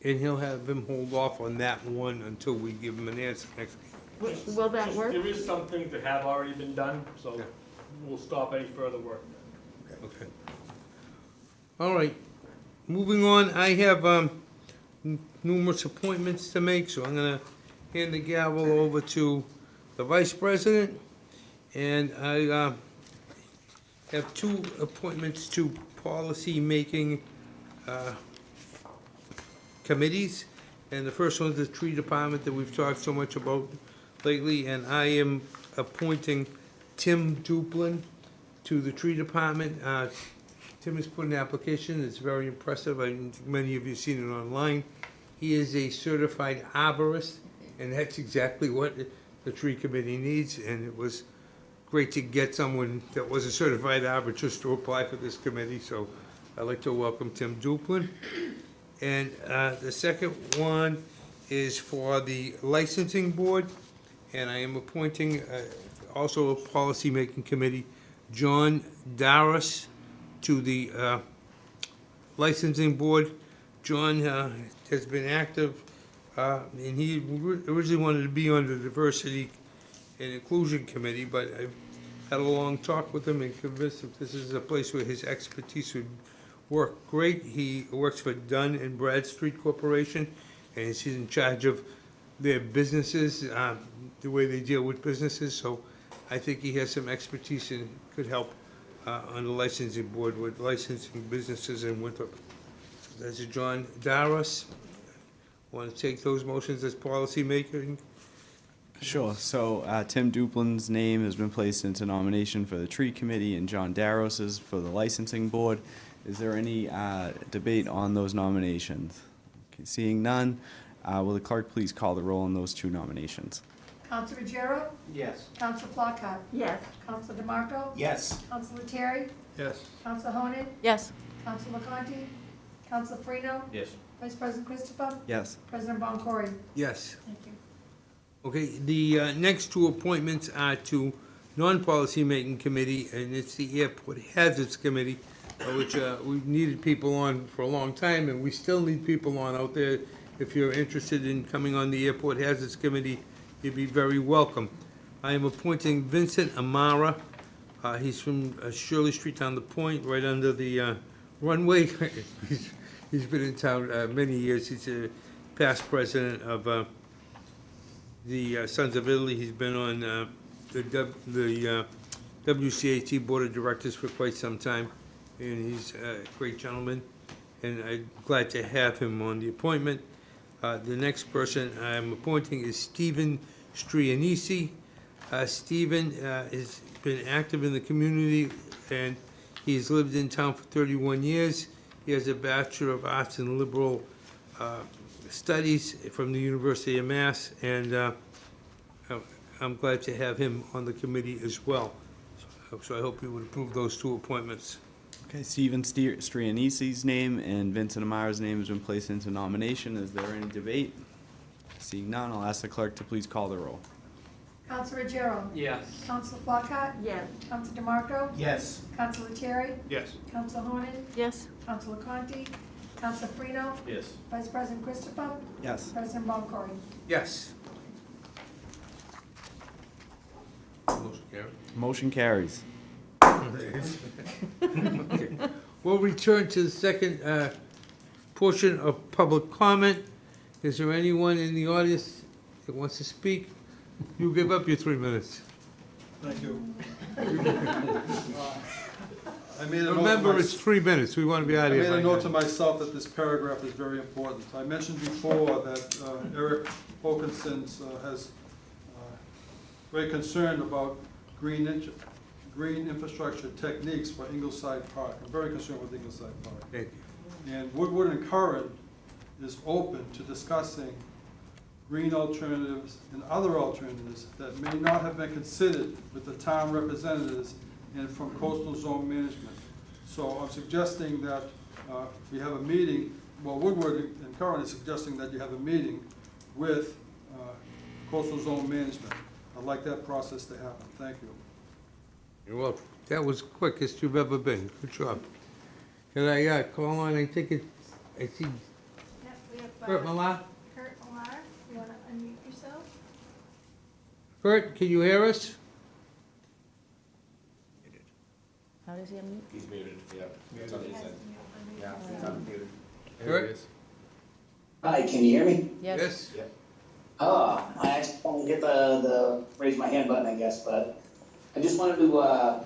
and he'll have him hold off on that one until we give him an answer next week. will that work? There is some things that have already been done, so Yeah. we'll stop any further work. Okay. All right, moving on, I have numerous appointments to make, so I'm gonna hand the gavel over to the Vice President. And I have two appointments to policy-making committees. And the first one's the Tree Department that we've talked so much about lately, and I am appointing Tim Duplin to the Tree Department. Tim has put an application, it's very impressive, many of you have seen it online. He is a certified arborist, and that's exactly what the tree committee needs, and it was great to get someone that was a certified arborist to apply for this committee, so I'd like to welcome Tim Duplin. And the second one is for the licensing board, and I am appointing also a policy-making committee, John Darris, to the licensing board. John has been active, and he originally wanted to be on the Diversity and Inclusion Committee, but I've had a long talk with him and convinced him this is a place where his expertise would work great. He works for Dun and Bradstreet Corporation, and he's in charge of their businesses, the way they deal with businesses, so I think he has some expertise and could help on the licensing board with licensing businesses in Winthrop. That's John Daros. Want to take those motions as policymaker? Sure. So Tim Duplin's name has been placed into nomination for the tree committee and John Darrow's for the licensing board. Is there any debate on those nominations? Okay, seeing none, will the clerk please call the roll on those two nominations? Council Ruggiero? Yes. Council Flockhart? Yes. Council DeMarco? Yes. Council Terry? Yes. Council Honan? Yes. Council McConty? Council Farino? Yes. Vice President Christopher? Yes. President Boncory? Yes. Thank you. Okay, the next two appointments are to non-policy making committee, and it's the Airport Hazards Committee, which we've needed people on for a long time, and we still need people on out there. If you're interested in coming on the Airport Hazards Committee, you'd be very welcome. I am appointing Vincent Amara. He's from Shirley Street down the point, right under the runway. He's been in town many years. He's a past president of the Sons of Italy. He's been on the WCAT Board of Directors for quite some time, and he's a great gentleman, and I'm glad to have him on the appointment. The next person I'm appointing is Stephen Strianisi. Stephen has been active in the community, and he's lived in town for 31 years. He has a Bachelor of Arts in Liberal Studies from the University of Mass, and I'm glad to have him on the committee as well. So I hope you would approve those two appointments. Okay, Stephen Strianisi's name and Vincent Amara's name has been placed into nomination. Is there any debate? Seeing none, I'll ask the clerk to please call the roll. Council Ruggiero? Yes. Council Flockhart? Yes. Council DeMarco? Yes. Council Terry? Yes. Council Honan? Yes. Council McConty? Council Farino? Yes. Vice President Christopher? Yes. President Boncory? Yes. Motion carried. Motion carries. Okay. We'll return to the second portion of public comment. Is there anyone in the audience that wants to speak? You give up your 3 minutes. Thank you. I made a note to Remember, my- it's 3 minutes. We want to be out I of here. made by a note now. to myself that this paragraph is very important. I mentioned before that Eric Hokinson's has very concerned about green infrastructure techniques for Ingleside Park. I'm very concerned with Ingleside Park. Thank you. And Woodward and Curran is open to discussing green alternatives and other alternatives that may not have been considered with the town representatives and from coastal zone management. So I'm suggesting that we have a meeting, well, Woodward and Curran is suggesting that you have a meeting with coastal zone management. I'd like that process to happen. Thank you. You're welcome. That was quickest you've ever been. Good job. Can I call on, I think it, I see Yep, we have Kurt Millar. Kurt Millar, you want to unmute yourself? Kurt, can you hear us? How does he unmute? He's muted, yeah. That's what he said. Yeah, Unmute. he's unmuted. Kurt? Hi, can you hear me? Yes. Oh, I actually don't get the raise my hand button, I guess, but I just wanted to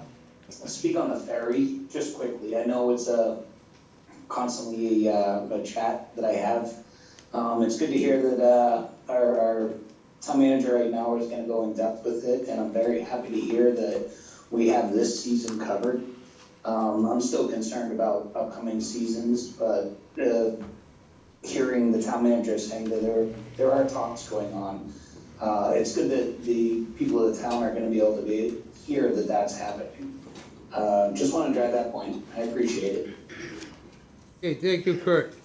speak on the ferry just quickly. I know it's constantly a chat that I have. It's good to hear that our town manager right now is gonna go in depth with it, and I'm very happy to hear that we have this season covered. I'm still concerned about upcoming seasons, but hearing the town manager saying that there are talks going on, it's good that the people of the town are gonna be able to hear that that's happening. Just wanna drive that point. I appreciate it. Okay, thank you, Kurt.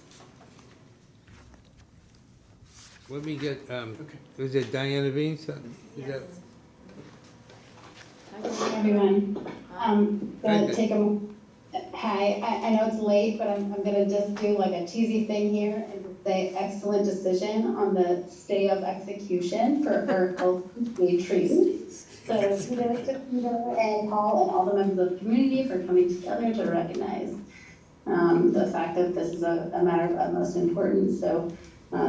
Let me get, is it Diana Beans? Is that? Hi, everyone. Gonna take a, hi, I know it's late, but I'm gonna just do like a cheesy thing here and say excellent decision on the stay of execution for our healthy trees. So kudos to Peter and Paul and all the members of the community for coming together to recognize the fact that this is a matter of utmost importance. So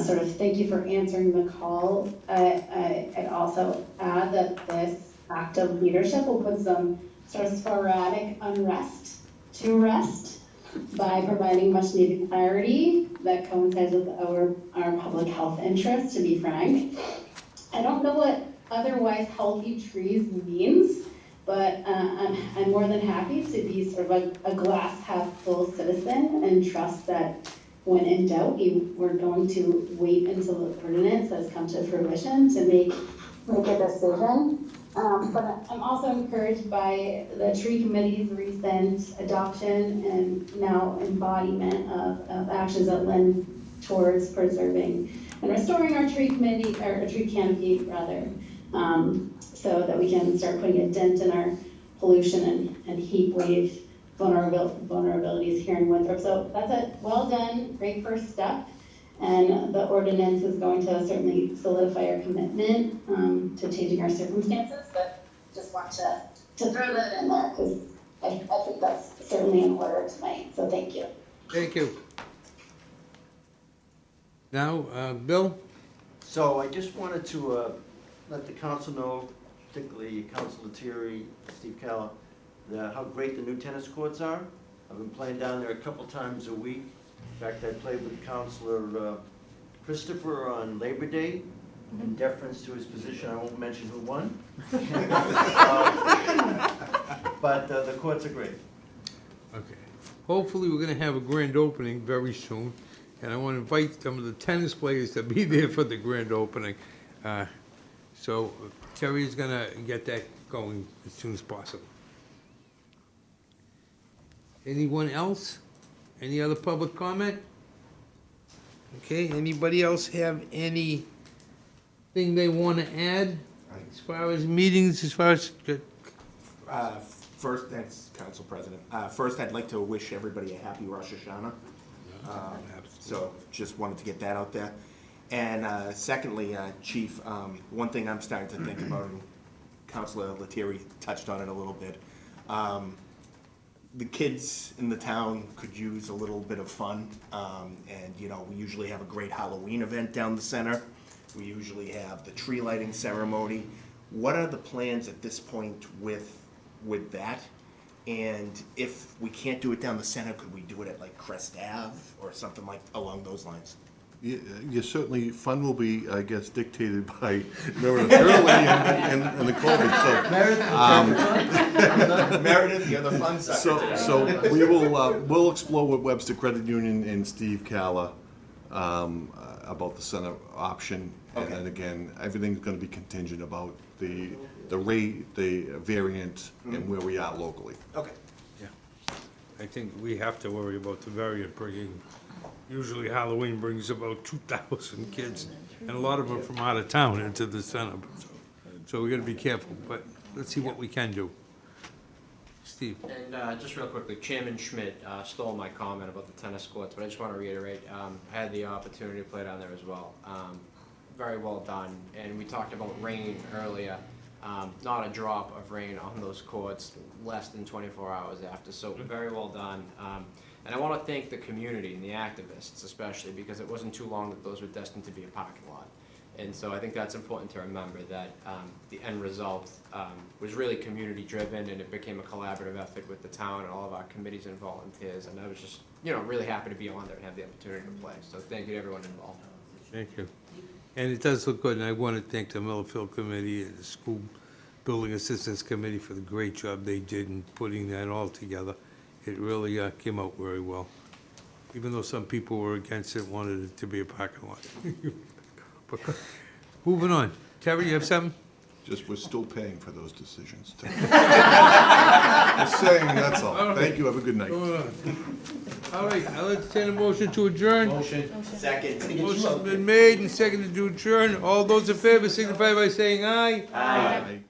sort of thank you for answering the call. I'd also add that this act of leadership will put some sort of sporadic unrest to rest. by providing much needed clarity that coincides with our public health interests, to be frank. I don't know what otherwise healthy trees means, but I'm more than happy to be sort of a glass half full citizen and trust that when in doubt, we're going to wait until the ordinance has come to fruition to make a decision. But I'm also encouraged by the tree committee's recent adoption and now embodiment of actions that lend towards preserving and restoring our tree canopy rather, so that we can start putting a dent in our pollution and heat wave vulnerabilities here in Winthrop. So that's a well done, great first step. And the ordinance is going to certainly solidify our commitment to changing our circumstances, but just want to throw that in there because I think that's certainly in order tonight. So thank you. Thank you. Now, Bill? So I just wanted to let the council know, particularly Councilor Lettieri, Steve Calla, how great the new tennis courts are. I've been playing down there a couple times a week. In fact, I played with Councilor Christopher on Labor Day. In deference to his position, I won't mention who won. But the courts are great. Okay. Hopefully, we're gonna have a grand opening very soon, and I want to invite some of the tennis players to be there for the grand opening. So Terry's gonna get that going as soon as possible. Anyone else? Any other public comment? Okay, anybody else have anything they want to add as far as meetings, as far as... First, thanks, Council President. First, I'd like to wish everybody a happy Rosh Hashanah. So just wanted to get that out there. And secondly, Chief, one thing I'm starting to think about, and Councilor Lettieri touched on it a little bit, the kids in the town could use a little bit of fun. And, you know, we usually have a great Halloween event down the center. We usually have the tree lighting ceremony. What are the plans at this point with that? And if we can't do it down the center, could we do it at like Crest Ave or something like along those lines? Yeah, certainly, fun will be, I guess, dictated by Meredith Hurley and the COVID, so. Meredith, you're the fun secretary. So we will, we'll explore with Webster Credit Union and Steve Calla about the center option. And then again, everything's gonna be contingent about the rate, the variant, and where we are locally. Okay. Yeah. I think we have to worry about the variant bringing, usually Halloween brings about 2,000 kids, and a lot of them from out of town into the center. So we gotta be careful, but let's see what we can do. Steve? And just real quickly, Chairman Schmidt stole my comment about the tennis courts, but I just want to reiterate, I had the opportunity to play down there as well. Very well done, and we talked about rain earlier. Not a drop of rain on those courts, less than 24 hours after, so very well done. And I want to thank the community and the activists especially, because it wasn't too long that those were destined to be a parking lot. And so I think that's important to remember, that the end result was really community driven, and it became a collaborative effort with the town and all of our committees and volunteers. And I was just, you know, really happy to be on there and have the opportunity to play. So thank you to everyone involved. Thank you. And it does look good, and I want to thank the Millerfield Committee and the School Building Assistance Committee for the great job they did in putting that all together. It really came out very well, even though some people were against it, wanted it to be a parking lot. But, moving on. Terry, you have something? Just, we're still paying for those decisions. Just saying, that's all. Thank you, have a good night. All right, I'll entertain a motion to adjourn. Motion. Second. Motion's been made and seconded to adjourn. All those in favor signify by saying aye. Aye.